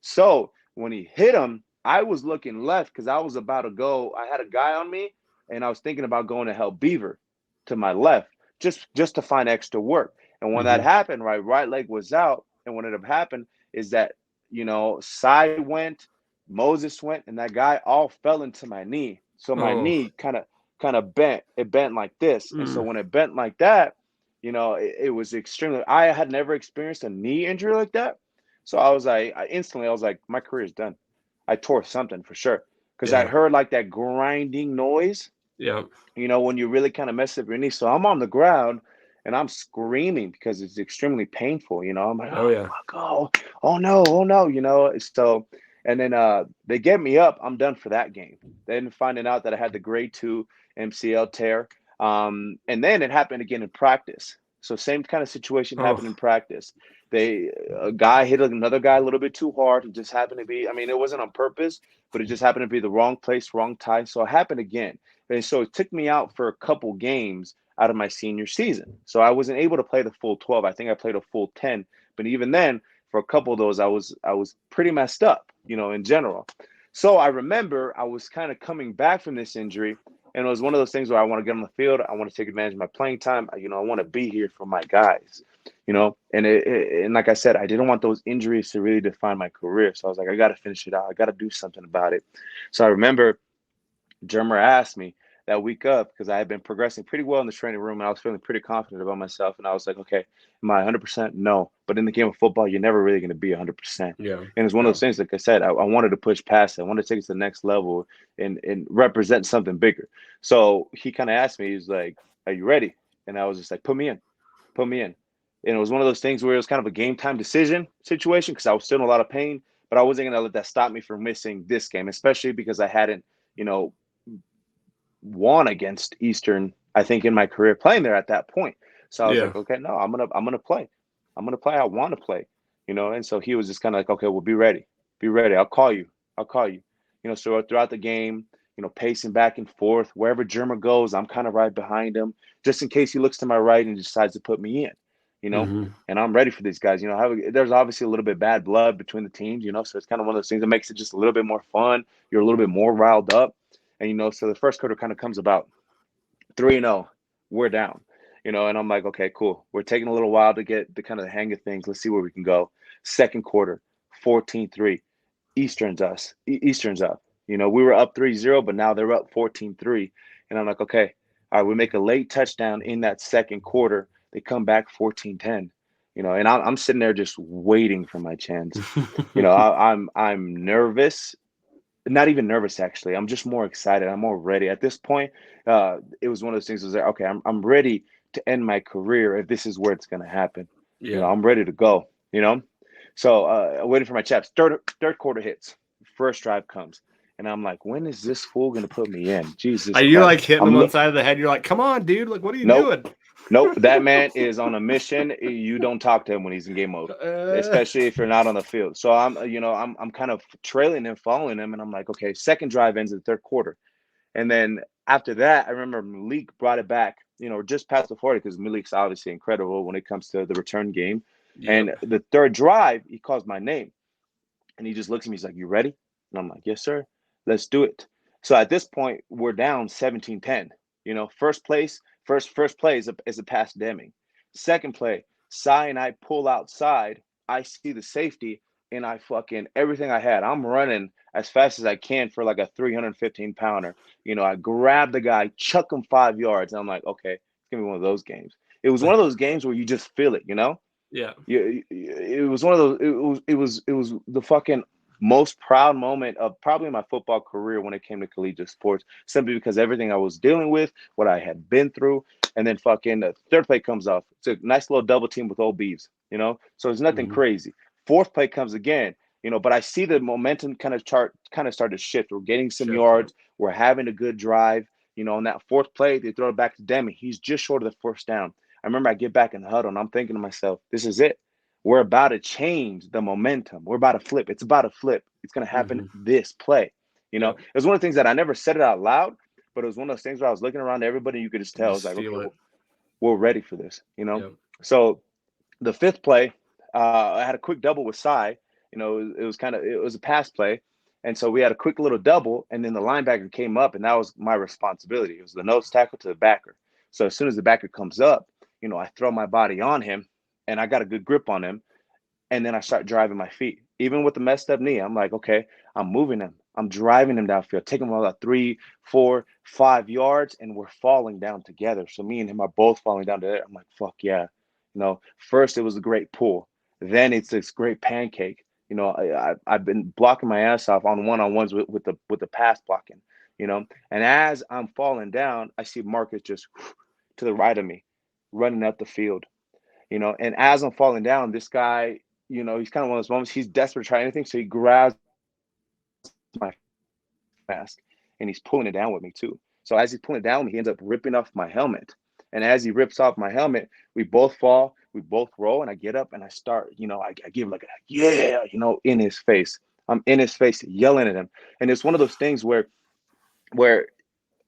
Speaker 2: So when he hit him, I was looking left because I was about to go. I had a guy on me, and I was thinking about going to help Beaver to my left, just to find extra work. And when that
Speaker 1: hmm,
Speaker 2: happened, right leg was out. And what ended up happening is that side went, Moses went, and that guy all fell into my knee. So my
Speaker 1: oh,
Speaker 2: knee kind of bent. It bent like this, and so
Speaker 1: mm,
Speaker 2: when it bent like that, it was extremely. I had never experienced a knee injury like that. So I was like, I was like, my career is done. I tore something for sure because I
Speaker 1: yeah,
Speaker 2: heard like that grinding noise.
Speaker 1: yeah,
Speaker 2: When you really kind of mess up your knee. So I'm on the ground and I'm screaming because it's extremely painful. I'm like,
Speaker 1: oh
Speaker 2: oh
Speaker 1: yeah,
Speaker 2: fuck, oh no, oh no. So and then they get me up. I'm done for that game. Then finding out that I had the grade 2 MCL tear. And then it happened again in practice. So same kind of situation happened in
Speaker 1: Oh,
Speaker 2: practice. A guy hit another guy a little bit too hard. It just happened to be, I mean, it wasn't on purpose, but it just happened to be the wrong place, wrong time. So it happened again. And so it took me out for a couple games out of my senior season. So I wasn't able to play the full 12. I think I played a full 10. But even then, for a couple of those, I was pretty messed up, in general. So I remember I was kind of coming back from this injury, and it was one of those things where I want to get on the field. I want to take advantage of my playing time. I want to be here for my guys, and like I said, I didn't want those injuries to really define my career. So I was like, I got to finish it out. I got to do something about it. So I remember Jermer asked me that week up because I had been progressing pretty well in the training room and I was feeling pretty confident about myself. And I was like, okay, am I 100%? No. But in the game of football, you're never really going to be 100%.
Speaker 1: yeah,
Speaker 2: And it's one of
Speaker 1: yeah.
Speaker 2: those things, like I said, I wanted to push past it. I wanted to take it to the next level and represent something bigger. So he kind of asked me, he's like, are you ready? And I was just like, put me in, put me in. And it was one of those things where it was kind of a game time decision situation because I was still in a lot of pain, but I wasn't going to let that stop me from missing this game, especially because I hadn't, you know, won against Eastern, I think, in my career playing there at that point. So I was
Speaker 1: Yeah.
Speaker 2: like, okay, no, I'm gonna play. I'm gonna play. I want to play, And so he was just kind of like, okay, well, be ready, be ready. I'll call you. I'll call you. So throughout the game, pacing back and forth, wherever Germa goes, I'm kind of right behind him, just in case he looks to my right and decides to put me in. You know,
Speaker 1: Hmm.
Speaker 2: and I'm ready for these guys. There's obviously a little bit bad blood between the teams. So it's kind of one of those things that makes it just a little bit more fun. You're a little bit more riled up, and so the first quarter kind of comes about 3-0. We're down, and I'm like, okay, cool. We're taking a little while to get the kind of the hang of things. Let's see where we can go. Second quarter, 14-3. Eastern's up. We were up 3-0, but now they're up 14-3. And I'm like, okay, all right, we make a late touchdown in that second quarter. They come back 14-10. And I'm sitting there just waiting for my chance. I'm nervous, not even nervous actually. I'm just more excited. I'm more ready. At this point, it was one of those things. Was like, okay, I'm ready to end my career if this is where it's going to happen.
Speaker 1: Yeah.
Speaker 2: I'm ready to go. So waiting for my chaps. Third quarter hits. First drive comes, and I'm like, when is this fool going to put me in? Jesus
Speaker 1: Are you
Speaker 2: Christ!
Speaker 1: like hitting him on the side of the head? You're like, come on, dude. Like, what are you
Speaker 2: Nope.
Speaker 1: doing?
Speaker 2: Nope, that man is on a mission. You don't talk to him when he's in game mode,
Speaker 1: uh,
Speaker 2: especially if you're not on the field. So I'm kind of trailing him, following him, and I'm like, okay, second drive ends in the third quarter, and then after that, I remember Malik brought it back, just past the 40 because Malik's obviously incredible when it comes to the return game.
Speaker 1: yep.
Speaker 2: And the third drive, he calls my name, and he just looks at me. He's like, "You ready?" And I'm like, "Yes, sir. Let's do it." So at this point, we're down 17-10. First place, first play is a pass Deming. Second play, Cy and I pull outside. I see the safety, and I fucking everything I had. I'm running as fast as I can for like a 315 pounder. I grab the guy, chuck him 5 yards, and I'm like, okay, it's gonna be one of those games. It was one of those games where you just feel it.
Speaker 1: Yeah.
Speaker 2: It was one of those. It was the fucking most proud moment of probably my football career when it came to collegiate sports, simply because everything I was dealing with, what I had been through, and then fucking the third play comes off. It's a nice little double team with old Beeves, So it's nothing
Speaker 1: Hmm.
Speaker 2: crazy. Fourth play comes again, but I see the momentum kind of start to shift. We're getting some
Speaker 1: Shift. Yep.
Speaker 2: yards. We're having a good drive. On that fourth play, they throw it back to Demi. He's just short of the first down. I remember I get back in the huddle and I'm thinking to myself, this is it. We're about to change the momentum. We're about to flip. It's about to flip. It's going to happen
Speaker 1: Hmm.
Speaker 2: this play. It
Speaker 1: Yep.
Speaker 2: was one of the things that I never said it out loud, but it was one of those things where I was looking around to everybody. You could just
Speaker 1: You
Speaker 2: tell. I was
Speaker 1: just
Speaker 2: like, okay,
Speaker 1: feel it.
Speaker 2: we're ready for this.
Speaker 1: Yep.
Speaker 2: So the fifth play, I had a quick double with Cy. It was a pass play. And so we had a quick little double, and then the linebacker came up, and that was my responsibility. It was the nose tackle to the backer. So as soon as the backer comes up, I throw my body on him, and I got a good grip on him, and then I start driving my feet. Even with the messed up knee, I'm like, okay, I'm moving him. I'm driving him downfield, taking him about 3, 4, 5 yards, and we're falling down together. So me and him are both falling down together. I'm like, fuck yeah. First it was a great pull. Then it's this great pancake. I've been blocking my ass off on one-on-ones with the pass blocking, And as I'm falling down, I see Marcus just to the right of me, running up the field. And as I'm falling down, this guy, he's kind of one of those moments. He's desperate to try anything, so he grabs my mask and he's pulling it down with me too. So as he's pulling it down, he ends up ripping off my helmet. And as he rips off my helmet, we both fall, we both roll, and I get up and I start, I give like a yeah, in his face. I'm in his face yelling at him. And it's one of those things where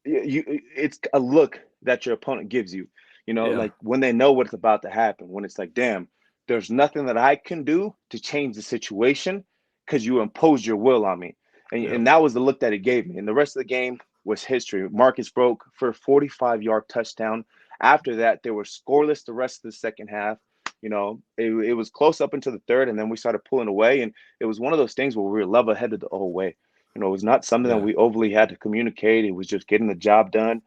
Speaker 2: it's a look that your opponent gives you,
Speaker 1: Yeah.
Speaker 2: like when they know what's about to happen, when it's like, damn, there's nothing that I can do to change the situation because you imposed your will on me. and,
Speaker 1: Yeah.
Speaker 2: and that was the look that he gave me, and the rest of the game was history. Marcus broke for a 45-yard touchdown. After that, they were scoreless the rest of the second half. It was close up into the third, and then we started pulling away, and it was one of those things where we were level-headed the whole way. It was not something that
Speaker 1: Yeah.
Speaker 2: we overly had to communicate. It was just getting the job done.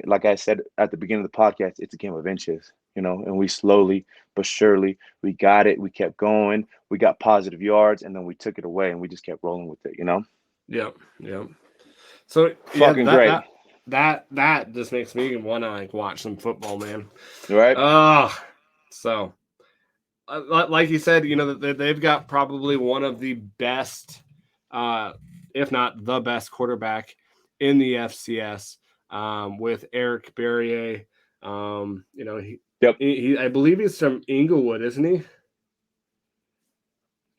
Speaker 2: Like I said at the beginning of the podcast, it's a game of inches, and we slowly but surely, we got it. We kept going. We got positive yards, and then we took it away, and we just kept rolling with it.
Speaker 1: Yeah. Yeah. So yeah,
Speaker 2: Fucking great,
Speaker 1: that just makes me want to like watch some football, man.
Speaker 2: right?
Speaker 1: So like you said, they've got probably one of the best, if not the best quarterback in the FCS, with Eric Berrier.
Speaker 2: Yep.
Speaker 1: I believe he's from Inglewood, isn't he?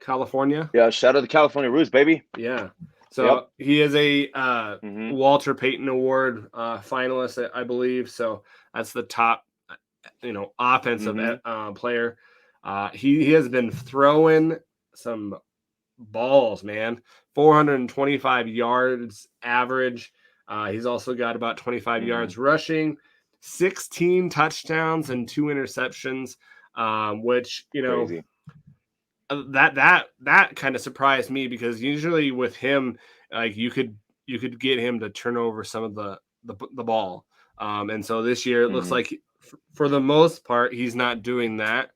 Speaker 1: California.
Speaker 2: Yeah. Shout out to California Roots, baby.
Speaker 1: Yeah. So
Speaker 2: Yep.
Speaker 1: he is a
Speaker 2: Mm-hmm.
Speaker 1: Walter Payton Award finalist, I believe. So that's the top, offensive
Speaker 2: Mm-hmm.
Speaker 1: player. He has been throwing some balls, man. 425 yards average. He's also got about 25
Speaker 2: Mm-hmm.
Speaker 1: yards rushing, 16 touchdowns and 2 interceptions, which
Speaker 2: Crazy.
Speaker 1: that kind of surprised me, because usually with him, like you could get him to turn over some of the ball, and so this year it looks
Speaker 2: Mm-hmm.
Speaker 1: like for the most part he's not doing that.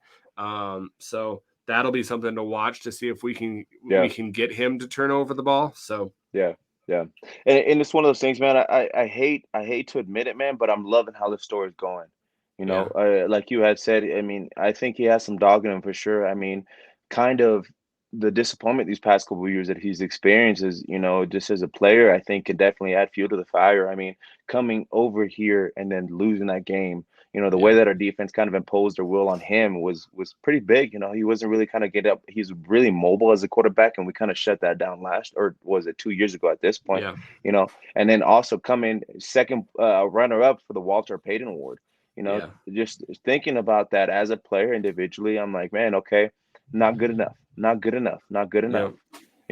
Speaker 1: So that'll be something to watch to see if we
Speaker 2: Yeah.
Speaker 1: can get him to turn over the ball. So
Speaker 2: Yeah. Yeah. And it's one of those things, man. I hate to admit it, man, but I'm loving how the story is going.
Speaker 1: yeah,
Speaker 2: Like you had said, I mean, I think he has some dog in him for sure. I mean, kind of the disappointment these past couple of years that he's experienced is, just as a player, I think can definitely add fuel to the fire. I mean, coming over here and then losing that game, the way
Speaker 1: yeah,
Speaker 2: that our defense kind of imposed their will on him was pretty big. He wasn't really kind of get up. He's really mobile as a quarterback, and we kind of shut that down last, or was it 2 years ago at this point?
Speaker 1: yeah,
Speaker 2: And then also come in second runner up for the Walter Payton Award.
Speaker 1: yeah,
Speaker 2: Just thinking about that as a player individually, I'm like, man, okay, not good enough, not good enough, not good
Speaker 1: yeah,
Speaker 2: enough.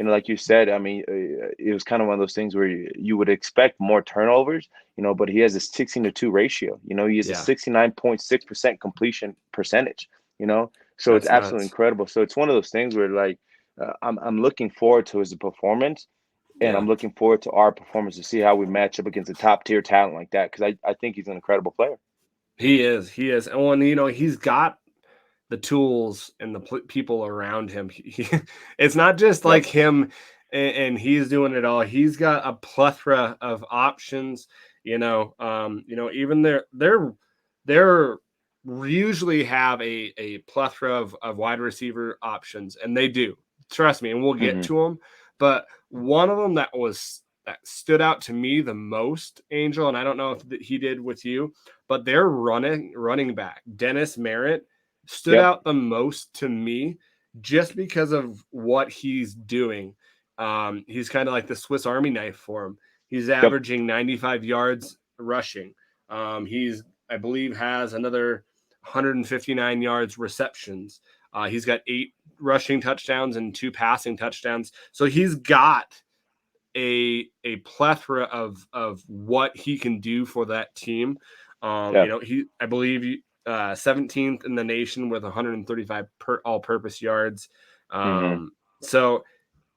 Speaker 2: Like you said, I mean, it was kind of one of those things where you would expect more turnovers, but he has a 16-2 ratio. He has a
Speaker 1: yeah.
Speaker 2: 69.6% completion percentage, so it's
Speaker 1: That's
Speaker 2: absolutely
Speaker 1: nuts.
Speaker 2: incredible. So it's one of those things where, like, I'm looking forward to his performance, and
Speaker 1: Yeah,
Speaker 2: I'm looking forward to our performance to see how we match up against a top tier talent like that, because I think he's an incredible player.
Speaker 1: he is. He is. And when he's got the tools and the people around him. It's not just like
Speaker 2: Yep.
Speaker 1: him and he's doing it all. He's got a plethora of options. Even they're usually have a plethora of wide receiver options, and they do. Trust me, and we'll get
Speaker 2: Hmm.
Speaker 1: to them. But one of them that stood out to me the most, Angel, and I don't know if he did with you, but their running back, Dennis Merritt, stood
Speaker 2: Yep.
Speaker 1: out the most to me just because of what he's doing. He's kind of like the Swiss Army knife for him. He's
Speaker 2: Yep.
Speaker 1: averaging 95 yards rushing. I believe, has another 159 yards receptions. He's got 8 rushing touchdowns and 2 passing touchdowns. So he's got a plethora of what he can do for that team.
Speaker 2: Yeah.
Speaker 1: I believe 17th in the nation with 135 all-purpose yards.
Speaker 2: Hmm.
Speaker 1: So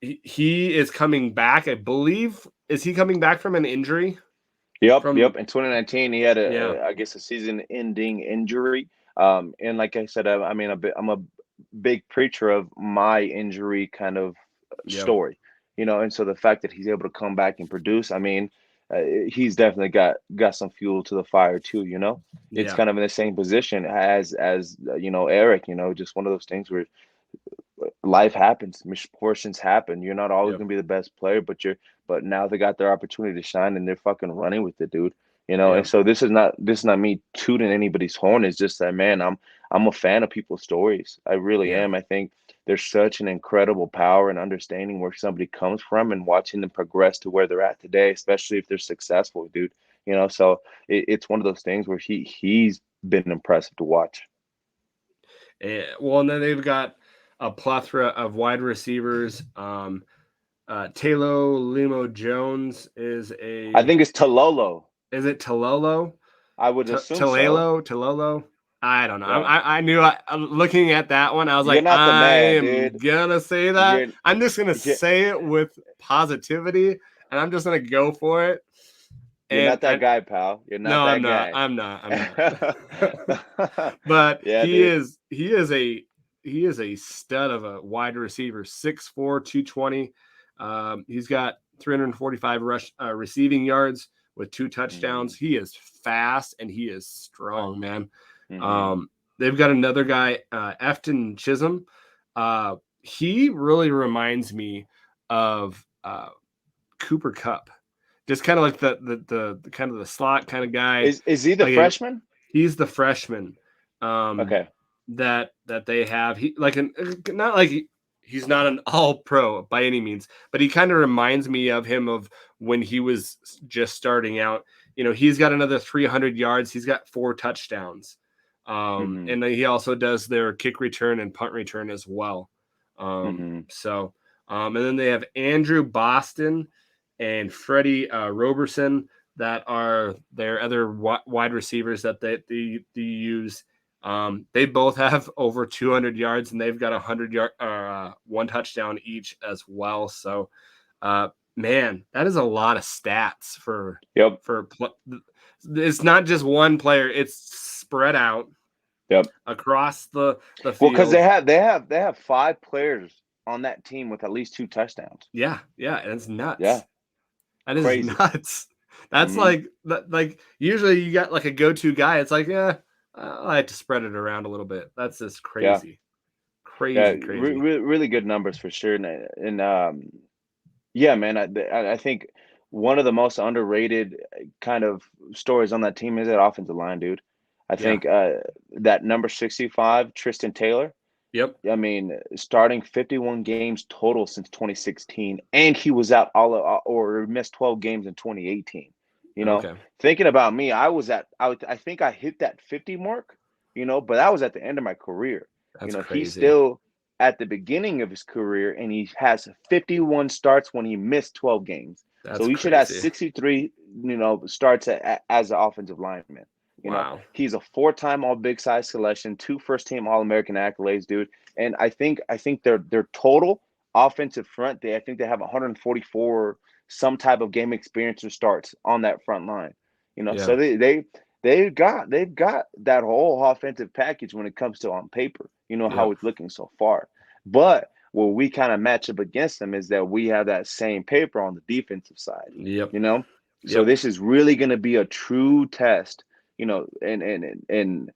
Speaker 1: he is coming back. I believe, is he coming back from an injury?
Speaker 2: Yep.
Speaker 1: From
Speaker 2: Yep. In 2019, he had
Speaker 1: Yeah,
Speaker 2: I guess, a season-ending injury. And like I said, I mean, I'm a big preacher of my injury kind of
Speaker 1: yep,
Speaker 2: story, and so the fact that he's able to come back and produce, I mean, he's definitely got some fuel to the fire too. It's
Speaker 1: yeah,
Speaker 2: kind of in the same position as Eric. Just one of those things where life happens, misfortunes happen. You're not always
Speaker 1: yep,
Speaker 2: gonna be the best player, but now they got their opportunity to shine, and they're fucking running with it, dude. And
Speaker 1: Yep.
Speaker 2: so this is not me tooting anybody's horn. It's just that, man, I'm a fan of people's stories. I really
Speaker 1: Yeah.
Speaker 2: am. I think there's such an incredible power and understanding where somebody comes from and watching them progress to where they're at today, especially if they're successful, dude. So it's one of those things where he's been impressive to watch.
Speaker 1: Well, and then they've got a plethora of wide receivers. Taylor Limo Jones is
Speaker 2: I
Speaker 1: a.
Speaker 2: think it's Talolo.
Speaker 1: Is it Talolo?
Speaker 2: I would assume so.
Speaker 1: Talolo. I don't know.
Speaker 2: Yeah.
Speaker 1: I knew. Looking at that one, I was
Speaker 2: You're
Speaker 1: like,
Speaker 2: not the
Speaker 1: I
Speaker 2: man,
Speaker 1: am
Speaker 2: dude.
Speaker 1: gonna say that.
Speaker 2: You're,
Speaker 1: I'm just gonna
Speaker 2: you're
Speaker 1: say it with positivity, and I'm just gonna go for it.
Speaker 2: you're
Speaker 1: And
Speaker 2: not that guy, pal. You're not
Speaker 1: no, I'm
Speaker 2: that
Speaker 1: not.
Speaker 2: guy.
Speaker 1: I'm not. I'm not. But
Speaker 2: Yeah, dude.
Speaker 1: he is a stud of a wide receiver, 6'4", 220. He's got 345 receiving yards with 2 touchdowns.
Speaker 2: Hmm.
Speaker 1: He is fast and he is strong, man.
Speaker 2: Hmm.
Speaker 1: They've got another guy, Efton Chisholm. He really reminds me of Cooper Cup, just kind of like the kind of the slot kind of guy.
Speaker 2: Is he the
Speaker 1: Like
Speaker 2: freshman?
Speaker 1: he's the freshman
Speaker 2: Okay.
Speaker 1: that they have. He like an not like he's not an all pro by any means, but he kind of reminds me of him of when he was just starting out. He's got another 300 yards. He's got 4 touchdowns.
Speaker 2: Hmm.
Speaker 1: And he also does their kick return and punt return as well.
Speaker 2: Hmm.
Speaker 1: And then they have Andrew Boston and Freddie Roberson that are their other wide receivers that they use. They both have over 200 yards and they've got 100 yard 1 touchdown each as well. So, man, that is a lot of stats
Speaker 2: Yep.
Speaker 1: for it's not just one player; it's spread out
Speaker 2: Yep.
Speaker 1: across the
Speaker 2: Well, because they
Speaker 1: field.
Speaker 2: have they have they have 5 players on that team with at least 2 touchdowns.
Speaker 1: Yeah, yeah, and it's
Speaker 2: Yeah.
Speaker 1: nuts. That is
Speaker 2: Crazy.
Speaker 1: nuts. That's
Speaker 2: Hmm.
Speaker 1: like that. Like usually you got like a go-to guy. It's like, yeah, I like to spread it around a little bit. That's just
Speaker 2: Yeah.
Speaker 1: crazy,
Speaker 2: Yeah.
Speaker 1: crazy, crazy.
Speaker 2: Really good numbers for sure. And yeah, man, I think one of the most underrated kind of stories on that team is that offensive line, dude. I
Speaker 1: Yeah.
Speaker 2: think that number 65, Tristan Taylor.
Speaker 1: Yep.
Speaker 2: I mean, starting 51 games total since 2016, and he was out or missed 12 games in 2018.
Speaker 1: Okay.
Speaker 2: Thinking about me, I think I hit that 50 mark, but that was at the end of my career.
Speaker 1: That's
Speaker 2: He's
Speaker 1: crazy.
Speaker 2: still at the beginning of his career, and he has 51 starts when he missed 12 games. So
Speaker 1: That's
Speaker 2: he should have
Speaker 1: crazy.
Speaker 2: 63, starts as an offensive lineman.
Speaker 1: Wow.
Speaker 2: He's a 4-time All Big Size selection, 2 first-team All American accolades, dude. And I think their total offensive front, I think they have 144 some type of game experience or starts on that front line.
Speaker 1: Yeah.
Speaker 2: So they've got that whole offensive package when it comes to on paper. How
Speaker 1: Yep.
Speaker 2: it's looking so far. But where we kind of match up against them is that we have that same paper on the defensive side.
Speaker 1: Yep.
Speaker 2: You know, so
Speaker 1: Yep.
Speaker 2: this is really going to be a true test. And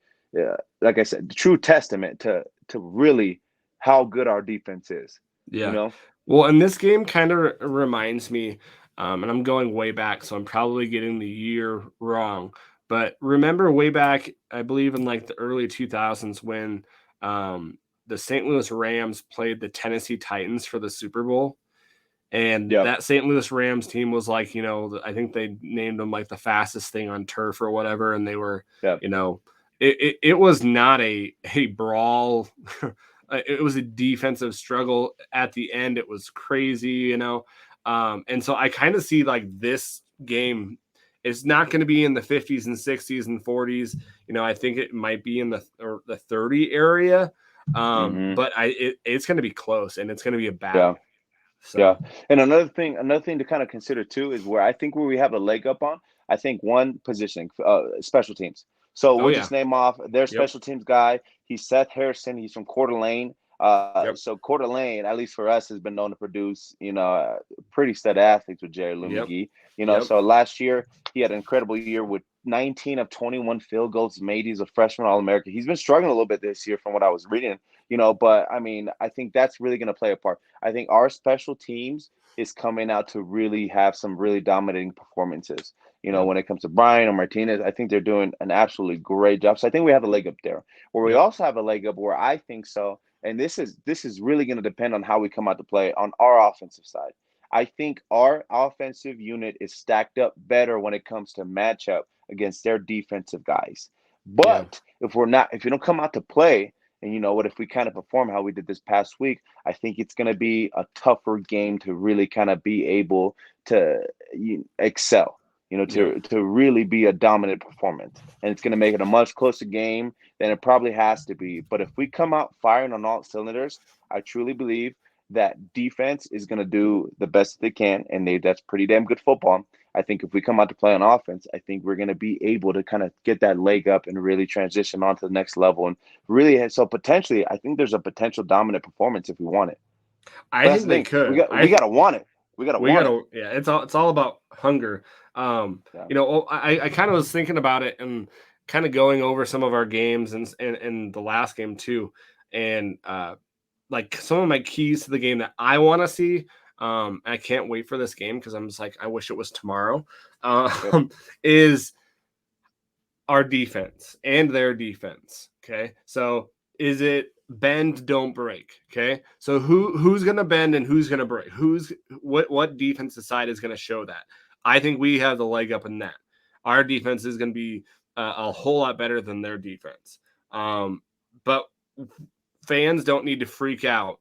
Speaker 2: like I said, the true testament to really how good our defense is. You
Speaker 1: Yeah.
Speaker 2: know,
Speaker 1: Well, and this game kind of reminds me, and I'm going way back, so I'm probably getting the year wrong. But remember way back, I believe in like the early 2000s when the St. Louis Rams played the Tennessee Titans for the Super Bowl. And
Speaker 2: yep,
Speaker 1: that St. Louis Rams team was like, I think they named them like the fastest thing on turf or whatever. And they were,
Speaker 2: yep,
Speaker 1: you know, it was not a brawl. It was a defensive struggle at the end. It was crazy. And so I kind of see like this game is not going to be in the 50s and 60s and 40s. I think it might be in the 30 area.
Speaker 2: hmm,
Speaker 1: But it's going to be close and it's going to be a
Speaker 2: yeah.
Speaker 1: battle.
Speaker 2: Yeah,
Speaker 1: So,
Speaker 2: and another thing to kind of consider too is where we have a leg up on. I think one positioning, special teams. So
Speaker 1: oh
Speaker 2: we'll
Speaker 1: yeah,
Speaker 2: just name off their
Speaker 1: yep,
Speaker 2: special teams guy. He's Seth Harrison. He's from Coeur d'Alene.
Speaker 1: yep,
Speaker 2: So Coeur d'Alene, at least for us, has been known to produce, pretty stud athletes with Jerry Lou
Speaker 1: yep,
Speaker 2: McGee.
Speaker 1: yep,
Speaker 2: So last year he had an incredible year with 19 of 21 field goals made. He's a freshman All American. He's been struggling a little bit this year from what I was reading. But I mean, I think that's really going to play a part. I think our special teams is coming out to really have some really dominating performances.
Speaker 1: Yep.
Speaker 2: when it comes to Brian or Martinez, I think they're doing an absolutely great job. So I think we have a leg up there. Where we
Speaker 1: Yep.
Speaker 2: also have a leg up where I think so, and this is really going to depend on how we come out to play on our offensive side. I think our offensive unit is stacked up better when it comes to matchup against their defensive guys.
Speaker 1: Yeah.
Speaker 2: But if we don't come out to play, and if we kind of perform how we did this past week, I think it's going to be a tougher game to really kind of be able to excel,
Speaker 1: Yep.
Speaker 2: to really be a dominant performance. And it's going to make it a much closer game than it probably has to be. But if we come out firing on all cylinders, I truly believe that defense is going to do the best they can, and that's pretty damn good football. I think if we come out to play on offense, I think we're going to be able to kind of get that leg up and really transition on to the next level. And really, so potentially, I think there's a potential dominant performance if we want it.
Speaker 1: I
Speaker 2: But that's
Speaker 1: think
Speaker 2: the
Speaker 1: they
Speaker 2: thing.
Speaker 1: could.
Speaker 2: We gotta want it. We gotta
Speaker 1: We
Speaker 2: want it.
Speaker 1: gotta, yeah, it's all about hunger.
Speaker 2: Yeah.
Speaker 1: I kind of was thinking about it and kind of going over some of our games and the last game too, and like some of my keys to the game that I want to see. I can't wait for this game because I'm just like, I wish it was tomorrow.
Speaker 2: Yep.
Speaker 1: Is our defense and their defense. Okay. So is it bend, don't break? Okay. So who's gonna bend and who's gonna break? What defensive side is gonna show that? I think we have the leg up in that. Our defense is gonna be a whole lot better than their defense. But fans don't need to freak out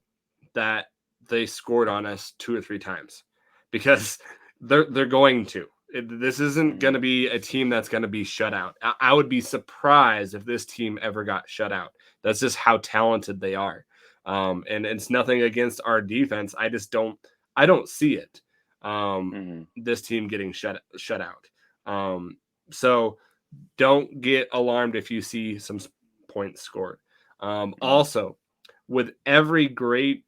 Speaker 1: that they scored on us 2 or 3 times because they're going to. This isn't going
Speaker 2: Mm-hmm.
Speaker 1: to be a team that's going to be shut out. I would be surprised if this team ever got shut out. That's just how talented they are. And it's nothing against our defense. I don't see it.
Speaker 2: Mm-hmm.
Speaker 1: This team getting shut out. So don't get alarmed if you see some points scored.
Speaker 2: Mm-hmm.
Speaker 1: Also, with every great,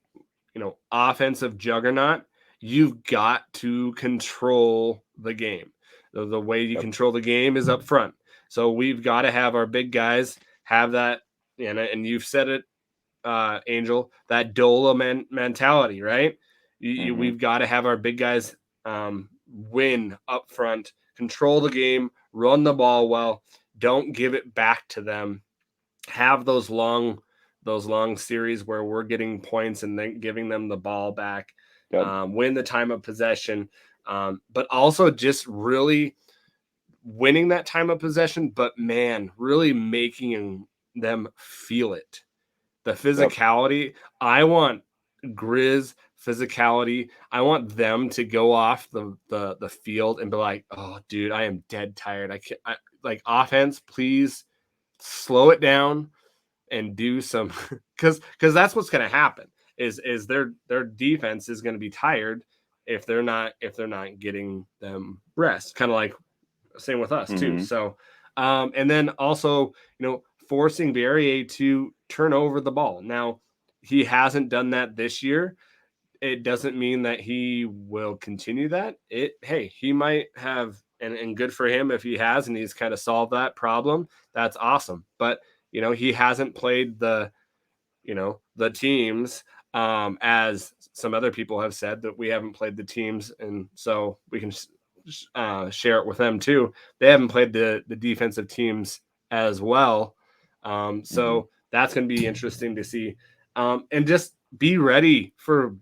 Speaker 1: offensive juggernaut, you've got to control the game. The way you
Speaker 2: Yep.
Speaker 1: control the game is up front. So we've got to have our big guys have that, and you've said it, Angel, that Dola mentality, right?
Speaker 2: Mm-hmm.
Speaker 1: We've got to have our big guys win up front, control the game, run the ball well, don't give it back to them. Have those long series where we're getting points and then giving them the ball back,
Speaker 2: Yep.
Speaker 1: win the time of possession, but also just really winning that time of possession, but man, really making them feel it. The
Speaker 2: Yep.
Speaker 1: physicality. I want Grizz physicality. I want them to go off the field and be like, "Oh, dude, I am dead tired. I can't. Like offense, please slow it down and do some because that's what's going to happen. Is their defense is going to be tired if they're not getting them rest. Kind of like same with us too.
Speaker 2: Mm-hmm.
Speaker 1: So, and then also, forcing Barrier to turn over the ball. Now, he hasn't done that this year. It doesn't mean that he will continue that. Hey, he might have, and good for him if he has, and he's kind of solved that problem. That's awesome. But he hasn't played the teams, as some other people have said that we haven't played the teams, and so we can share it with them too. They haven't played the defensive teams as well,
Speaker 2: Mm-hmm.
Speaker 1: so that's going to be interesting to see, and just be ready for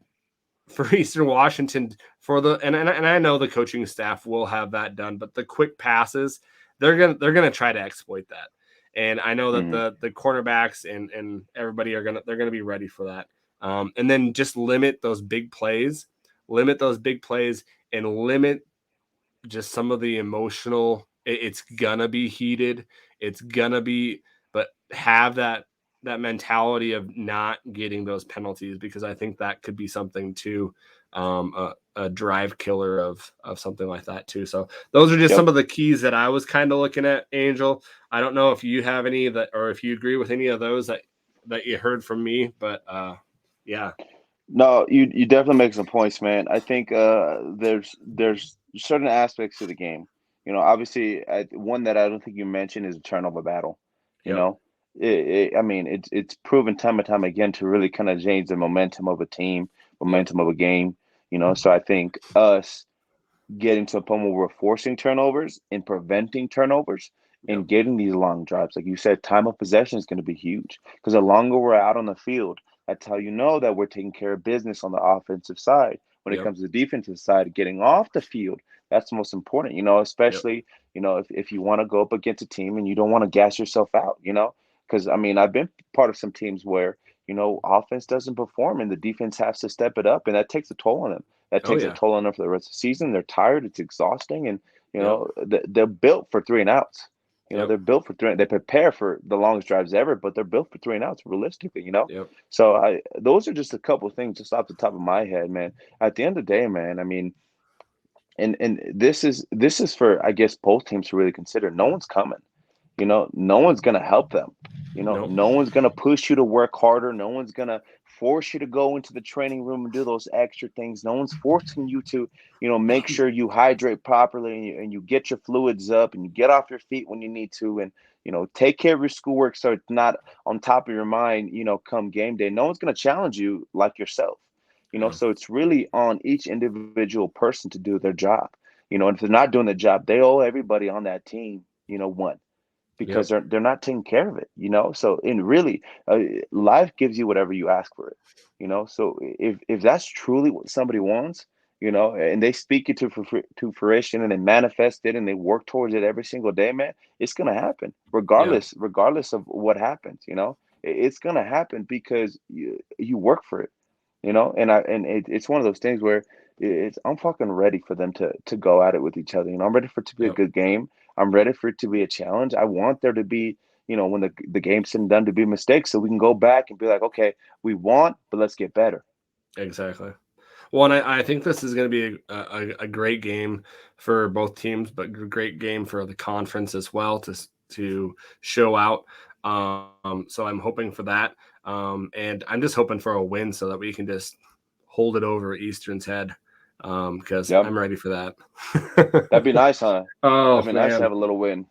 Speaker 1: Eastern Washington for and I know the coaching staff will have that done, but the quick passes, they're gonna try to exploit that. And I know that
Speaker 2: Mm-hmm.
Speaker 1: the cornerbacks and everybody they're gonna be ready for that. And then just limit those big plays, and limit just some of the emotional. It's gonna be heated. It's gonna be, but have that mentality of not getting those penalties, because I think that could be something too, a drive killer of something like that too. So those are just
Speaker 2: Yep.
Speaker 1: some of the keys that I was kind of looking at, Angel. I don't know if you have any that, or if you agree with any of those that you heard from me, but yeah,
Speaker 2: No, you definitely make some points, man. I think there's certain aspects to the game. Obviously, one that I don't think you mentioned is a turnover battle. You
Speaker 1: yep,
Speaker 2: know, I mean, it's proven time and time again to really kind of change the momentum of a team,
Speaker 1: yep,
Speaker 2: momentum of a game. So I think us getting to a point where we're forcing turnovers and preventing turnovers
Speaker 1: Yep.
Speaker 2: and getting these long drives. Like you said, time of possession is going to be huge because the longer we're out on the field, that's how you know that we're taking care of business on the offensive side. When it
Speaker 1: Yep.
Speaker 2: comes to the defensive side, getting off the field, that's the most important,
Speaker 1: Yep.
Speaker 2: especially, if you want to go up against a team and you don't want to gas yourself out. Because, I mean, I've been part of some teams where, offense doesn't perform and the defense has to step it up, and that takes a toll on them. That
Speaker 1: Oh
Speaker 2: takes a
Speaker 1: yeah.
Speaker 2: toll on them for the rest of the season. They're tired. It's exhausting, and
Speaker 1: Yep.
Speaker 2: they're built for three and outs.
Speaker 1: Yep.
Speaker 2: They're built for three. They prepare for the longest drives ever, but they're built for three and outs realistically.
Speaker 1: Yep.
Speaker 2: So those are just a couple of things just off the top of my head, man. At the end of the day, man, I mean, and this is for I guess both teams to really consider. No one's coming. No one's gonna help them.
Speaker 1: Nope.
Speaker 2: No one's gonna push you to work harder. No one's gonna force you to go into the training room and do those extra things. No one's forcing you to, make sure you hydrate properly and you get your fluids up and you get off your feet when you need to and take care of your schoolwork so it's not on top of your mind, come game day. No one's gonna challenge you like yourself.
Speaker 1: Yeah.
Speaker 2: So it's really on each individual person to do their job. And if they're not doing the job, they owe everybody on that team, one because
Speaker 1: Yep.
Speaker 2: they're not taking care of it. So and really, life gives you whatever you ask for it. So if that's truly what somebody wants, and they speak it to fruition and they manifest it and they work towards it every single day, man, it's gonna happen
Speaker 1: Yeah.
Speaker 2: regardless of what happens. It's gonna happen because you work for it. It's one of those things where I'm fucking ready for them to go at it with each other. I'm ready for it to be a
Speaker 1: Yep.
Speaker 2: good game. I'm ready for it to be a challenge. I want there to be, when the game's said and done, to be mistakes, so we can go back and be like, okay, we want, but let's get better.
Speaker 1: Exactly. Well, and I think this is going to be a great game for both teams, but a great game for the conference as well to show out. So I'm hoping for that, and I'm just hoping for a win so that we can just hold it over Eastern's head, because
Speaker 2: Yep,
Speaker 1: I'm ready for that.
Speaker 2: that'd be nice, huh?
Speaker 1: Oh
Speaker 2: That'd be nice to
Speaker 1: man,
Speaker 2: have a little win.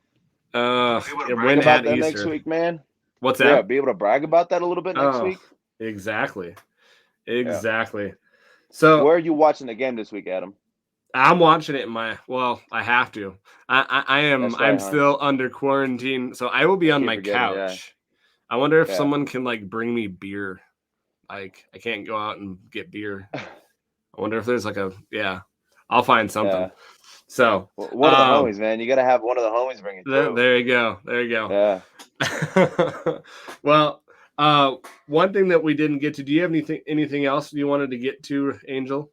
Speaker 1: uh,
Speaker 2: Be able to
Speaker 1: a
Speaker 2: brag
Speaker 1: win
Speaker 2: about
Speaker 1: at
Speaker 2: that next
Speaker 1: Eastern.
Speaker 2: week, man.
Speaker 1: What's
Speaker 2: Yeah,
Speaker 1: that?
Speaker 2: be able to brag about that a little bit next
Speaker 1: Oh,
Speaker 2: week.
Speaker 1: exactly,
Speaker 2: Yeah.
Speaker 1: exactly. So
Speaker 2: Where are you watching the game this week, Adam?
Speaker 1: I'm watching it in my I have to.
Speaker 2: That's
Speaker 1: I'm
Speaker 2: right, huh?
Speaker 1: still under quarantine, so I will be
Speaker 2: I
Speaker 1: on
Speaker 2: keep
Speaker 1: my
Speaker 2: forgetting. Yeah,
Speaker 1: couch. I wonder if
Speaker 2: yeah.
Speaker 1: someone can like bring me beer. Like I can't go out and get beer. I wonder if there's like a yeah. I'll find something.
Speaker 2: Yeah.
Speaker 1: So
Speaker 2: One of the homies, man. You got to have one of the homies bring it through.
Speaker 1: there you go. There you go.
Speaker 2: Yeah.
Speaker 1: Well, one thing that we didn't get to. Do you have anything else you wanted to get to, Angel?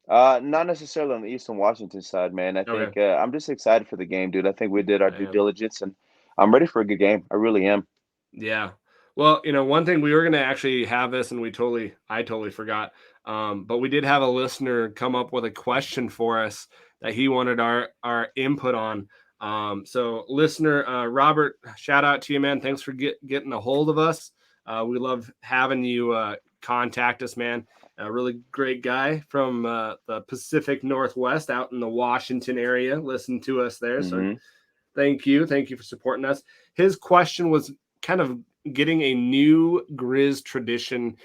Speaker 2: Not necessarily on the Eastern Washington side, man. I
Speaker 1: Okay.
Speaker 2: think I'm just excited for the game, dude. I think we did our
Speaker 1: I
Speaker 2: due
Speaker 1: am.
Speaker 2: diligence, and I'm ready for a good game. I really am.
Speaker 1: Yeah. Well, one thing we were going to actually have this, and I totally forgot. But we did have a listener come up with a question for us that he wanted our input on. So listener, Robert, shout out to you, man. Thanks for getting a hold of us. We love having you, contact us, man. A really great guy from, the Pacific Northwest out in the Washington area. Listen to us there. So
Speaker 2: Hmm.
Speaker 1: thank you. Thank you for supporting us. His question was kind of getting a new Grizz tradition,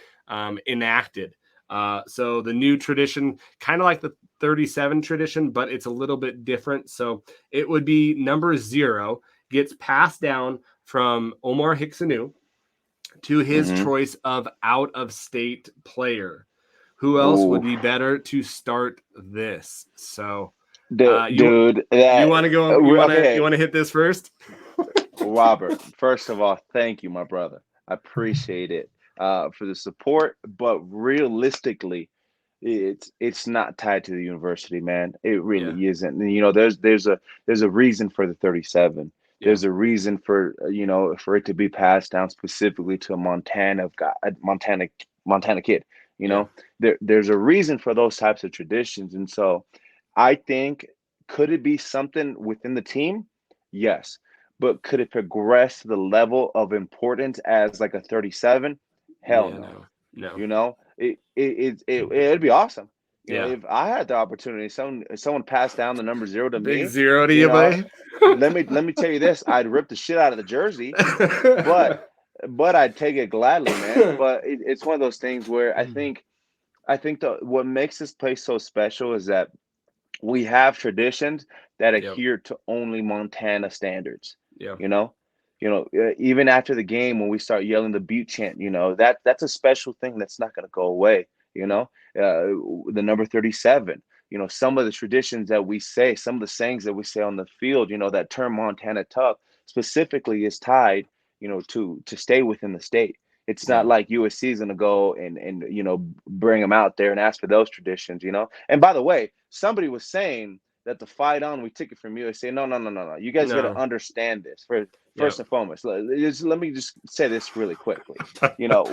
Speaker 1: enacted. So the new tradition, kind of like the 37 tradition, but it's a little bit different. So it would be number 0 gets passed down from Omar Hicksanu to his
Speaker 2: Hmm.
Speaker 1: choice of out of state player. Who else would
Speaker 2: Ooh,
Speaker 1: be better to start this? So you
Speaker 2: dude,
Speaker 1: you
Speaker 2: that
Speaker 1: want to go? You
Speaker 2: okay,
Speaker 1: want to hit this first?
Speaker 2: Robert. First of all, thank you, my brother. I appreciate it for the support, but realistically, it's not tied to the university, man. It
Speaker 1: Yeah,
Speaker 2: really isn't. And, there's a reason for the 37.
Speaker 1: yeah,
Speaker 2: There's a reason for for it to be passed down specifically to a Montana kid. You
Speaker 1: yeah,
Speaker 2: know, there's a reason for those types of traditions, and so I think could it be something within the team? Yes, but could it progress to the level of importance as like a 37? Hell
Speaker 1: yeah.
Speaker 2: no.
Speaker 1: No, no.
Speaker 2: It'd be awesome.
Speaker 1: Yeah,
Speaker 2: If I had the opportunity, someone passed down the number 0 to
Speaker 1: big
Speaker 2: me,
Speaker 1: 0 to
Speaker 2: you
Speaker 1: you,
Speaker 2: know,
Speaker 1: buddy.
Speaker 2: let me tell you this, I'd rip the shit out of the jersey, but I'd take it gladly, man. But it's one of those things where I think what makes this place so special is that we have traditions that
Speaker 1: Yep.
Speaker 2: adhere to only Montana standards.
Speaker 1: Yeah.
Speaker 2: You know, even after the game when we start yelling the Butte chant, that's a special thing that's not going to go away. The number 37. Some of the traditions that we say, some of the sayings that we say on the field. That term Montana tough specifically is tied, to stay within the state. It's not
Speaker 1: Yeah.
Speaker 2: like USC is going to go and bring them out there and ask for those traditions. And by the way, somebody was saying that the fight on we took it from USA. No, no, no, no, no. You guys got to
Speaker 1: No.
Speaker 2: understand this. First
Speaker 1: Yep.
Speaker 2: and foremost, let me just say this really quickly.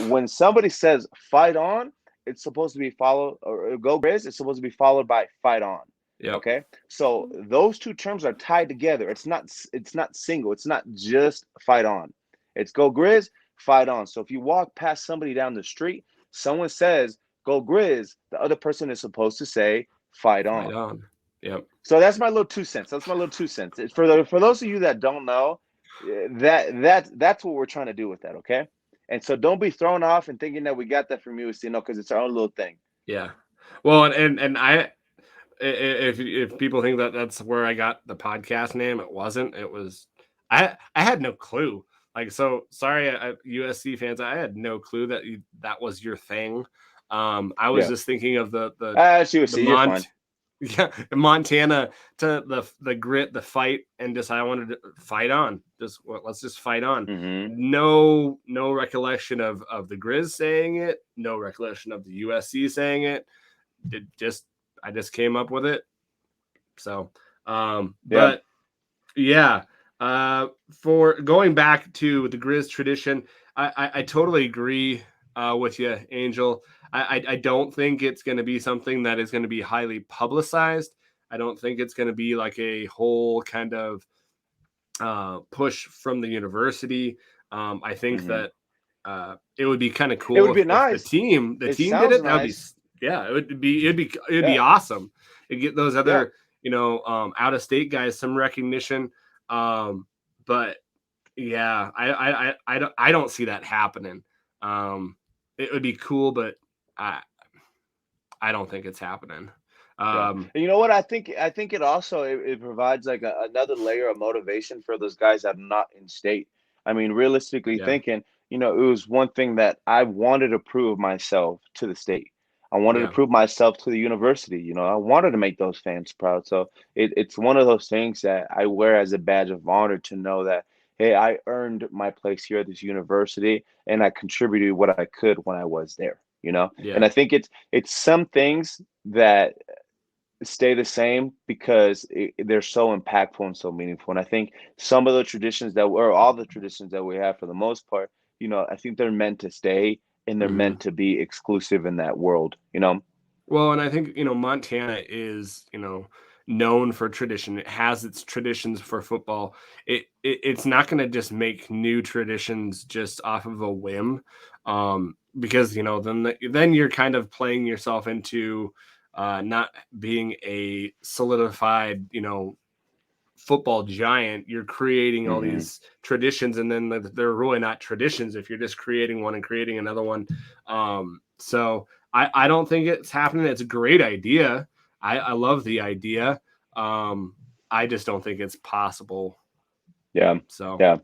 Speaker 2: When somebody says fight on, it's supposed to be followed, or go Grizz, it's supposed to be followed by fight on.
Speaker 1: Yep.
Speaker 2: Okay, so those two terms are tied together. It's not single. It's not just fight on. It's go Grizz, fight on. So if you walk past somebody down the street, someone says go Grizz, the other person is supposed to say fight
Speaker 1: Fight
Speaker 2: on.
Speaker 1: on. Yep.
Speaker 2: So that's my little 2 cents. That's my little 2 cents. For those of you that don't know, that's what we're trying to do with that. Okay, and so don't be thrown off and thinking that we got that from USC. No, because it's our own little thing.
Speaker 1: Yeah. Well, and if people think that that's where I got the podcast name, it wasn't. It was I had no clue. Like, so sorry, USC fans, I had no clue that that was your thing. I was
Speaker 2: Yeah,
Speaker 1: just thinking of the
Speaker 2: that's
Speaker 1: the
Speaker 2: USC. You're fine.
Speaker 1: yeah, Montana, to the grit, the fight, and just I wanted to fight on. Let's just fight on.
Speaker 2: Mm-hmm.
Speaker 1: No recollection of the Grizz saying it. No recollection of the USC saying it. I just came up with it. So,
Speaker 2: Yeah.
Speaker 1: but yeah, for going back to the Grizz tradition, I totally agree with you, Angel. I don't think it's going to be something that is going to be highly publicized. I don't think it's going to be like a whole kind of push from the university. I think
Speaker 2: Mm-hmm.
Speaker 1: that it would be kind of
Speaker 2: It
Speaker 1: cool
Speaker 2: would be
Speaker 1: if the
Speaker 2: nice.
Speaker 1: the
Speaker 2: It
Speaker 1: team did
Speaker 2: sounds
Speaker 1: it. That would be,
Speaker 2: nice.
Speaker 1: yeah, it'd be
Speaker 2: Yeah.
Speaker 1: awesome. It get those
Speaker 2: Yeah.
Speaker 1: other out of state guys some recognition. But yeah, I don't see that happening. It would be cool, but I I don't think it's happening.
Speaker 2: Yeah,
Speaker 1: Um,
Speaker 2: and you know what? I think it also it provides like another layer of motivation for those guys that are not in state. I mean, realistically
Speaker 1: yeah,
Speaker 2: thinking, it was one thing that I wanted to prove myself to the state. I wanted to
Speaker 1: yeah,
Speaker 2: prove myself to the university. I wanted to make those fans proud. So it's one of those things that I wear as a badge of honor to know that, hey, I earned my place here at this university and I contributed what I could when I was there. And
Speaker 1: yeah.
Speaker 2: I think it's some things that stay the same because they're so impactful and so meaningful. And I think some of the traditions or all the traditions that we have for the most part, I think they're meant to stay and they're
Speaker 1: Mhm.
Speaker 2: meant to be exclusive in that world.
Speaker 1: Well, and I think, Montana is, known for tradition. It has its traditions for football. It's not going to just make new traditions just off of a whim. Because, then you're kind of playing yourself into not being a solidified, football giant. You're creating all
Speaker 2: Hmm.
Speaker 1: these traditions, and then they're really not traditions if you're just creating one and creating another one. So I don't think it's happening. It's a great idea. I love the idea. Um, I just don't think it's possible.
Speaker 2: Yeah.
Speaker 1: So
Speaker 2: Yeah.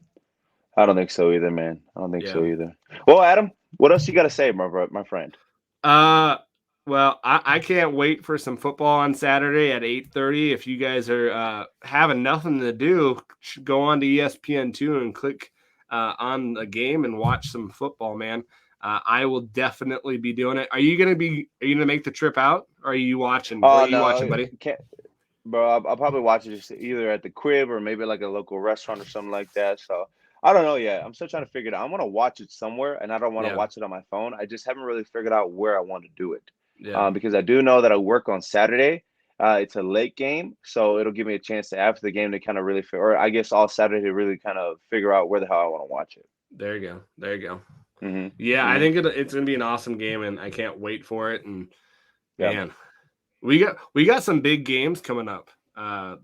Speaker 2: I don't think so either, man. I don't think
Speaker 1: yeah.
Speaker 2: so either. Well, Adam, what else you got to say, my friend?
Speaker 1: Uh, well, I can't wait for some football on Saturday at 8:30. If you guys are having nothing to do, go on to ESPN2 and click on the game and watch some football, man. I will definitely be doing it. Are you gonna make the trip out? Or are you watching? What
Speaker 2: Oh
Speaker 1: are you watching,
Speaker 2: no,
Speaker 1: buddy?
Speaker 2: can't, bro. I'll probably watch it just either at the crib or maybe like a local restaurant or something like that. So I don't know yet. I'm still trying to figure it out. I want to watch it somewhere, and I don't want to
Speaker 1: Yeah,
Speaker 2: watch it on my phone. I just haven't really figured out where I want to do it.
Speaker 1: yeah.
Speaker 2: Because I do know that I work on Saturday. It's a late game, so it'll give me a chance to after the game to kind of really, or I guess all Saturday to really kind of figure out where the hell I want to watch it.
Speaker 1: There you go. There you go.
Speaker 2: Hmm.
Speaker 1: Yeah, I
Speaker 2: Hmm.
Speaker 1: think it's gonna be an awesome game, and I can't wait for it. And
Speaker 2: Yeah.
Speaker 1: man, we got some big games coming up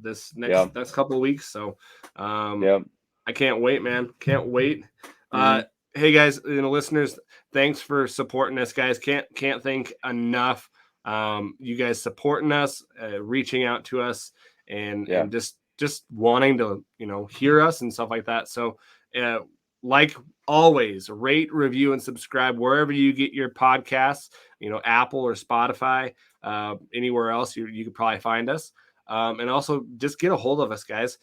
Speaker 1: this
Speaker 2: Yeah.
Speaker 1: next couple of weeks. So
Speaker 2: Yeah.
Speaker 1: I can't wait, man. Can't wait. Uh
Speaker 2: Hmm.
Speaker 1: hey guys, listeners, thanks for supporting us, guys. Can't thank enough you guys supporting us, reaching out to us, and
Speaker 2: Yeah.
Speaker 1: just wanting to, you know, hear us and stuff like that. So, like always, rate, review, and subscribe wherever you get your podcasts. You know, Apple or Spotify, anywhere else you could probably find us. And also just get a hold of us, guys.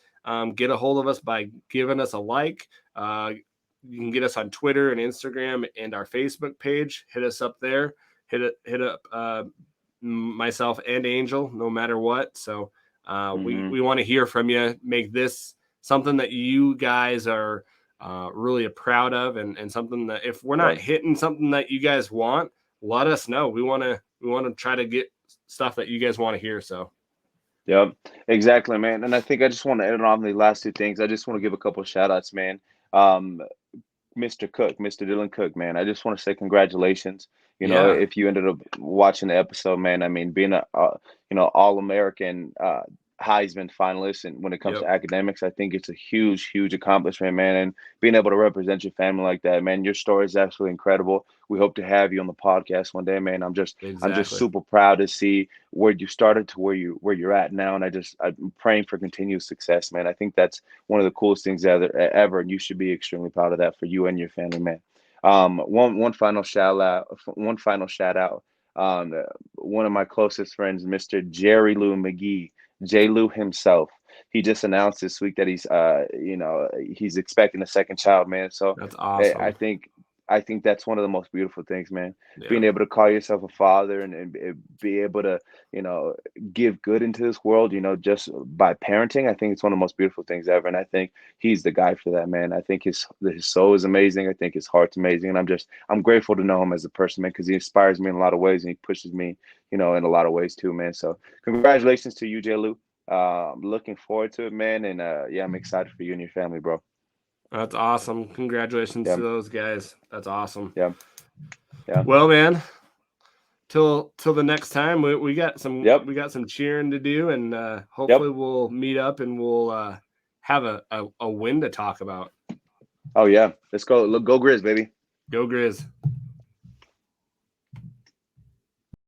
Speaker 1: Get a hold of us by giving us a like. You can get us on Twitter and Instagram and our Facebook page. Hit us up there. Hit up myself and Angel, no matter what. So we want to hear from you. Make this something that you guys are really proud of, and something that if we're not hitting something that you guys want, let us know. We want to try to get stuff that you guys want to hear. So.
Speaker 2: Yep, exactly, man. And I think I just want to add on the last two things. I just want to give a couple of shout outs, man. Um, Mr. Cook, Mr. Dylan Cook, man. I just want to say congratulations. You know,
Speaker 1: Yeah,
Speaker 2: if you ended up watching the episode, man, I mean, being a All American Heisman finalist, and when it comes
Speaker 1: yep,
Speaker 2: to academics, I think it's a huge, huge accomplishment, man. And being able to represent your family like that, man, your story is absolutely incredible. We hope to have you on the podcast one day, man. I'm just
Speaker 1: exactly.
Speaker 2: super proud to see where you started to where you're at now, and I'm praying for continued success, man. I think that's one of the coolest things ever, and you should be extremely proud of that for you and your family, man. One final shout out. One of my closest friends, Mr. Jerry Lou McGee, J. Lou himself. He just announced this week that he's expecting a second child, man. So
Speaker 1: That's
Speaker 2: eh, I
Speaker 1: awesome.
Speaker 2: think I think that's one of the most beautiful things, man. Being
Speaker 1: Yeah,
Speaker 2: able to call yourself a father and be able to, you know, give good into this world, you know, just by parenting. I think it's one of the most beautiful things ever. And I think he's the guy for that, man. I think his soul is amazing. I think his heart's amazing. And I'm grateful to know him as a person, man, because he inspires me in a lot of ways and he pushes me, you know, in a lot of ways too, man. So congratulations to you, J. Lou. I'm looking forward to it, man. And yeah, I'm excited for you and your family, bro.
Speaker 1: that's awesome. Congratulations
Speaker 2: Yeah,
Speaker 1: to those guys. That's awesome.
Speaker 2: yeah, yeah,
Speaker 1: Well, man, till the next time,
Speaker 2: yep,
Speaker 1: we got some cheering to do, and
Speaker 2: yep.
Speaker 1: hopefully we'll meet up and we'll have a win to talk about.
Speaker 2: Oh yeah, let's go. Look, go Grizz, baby.
Speaker 1: Go Grizz.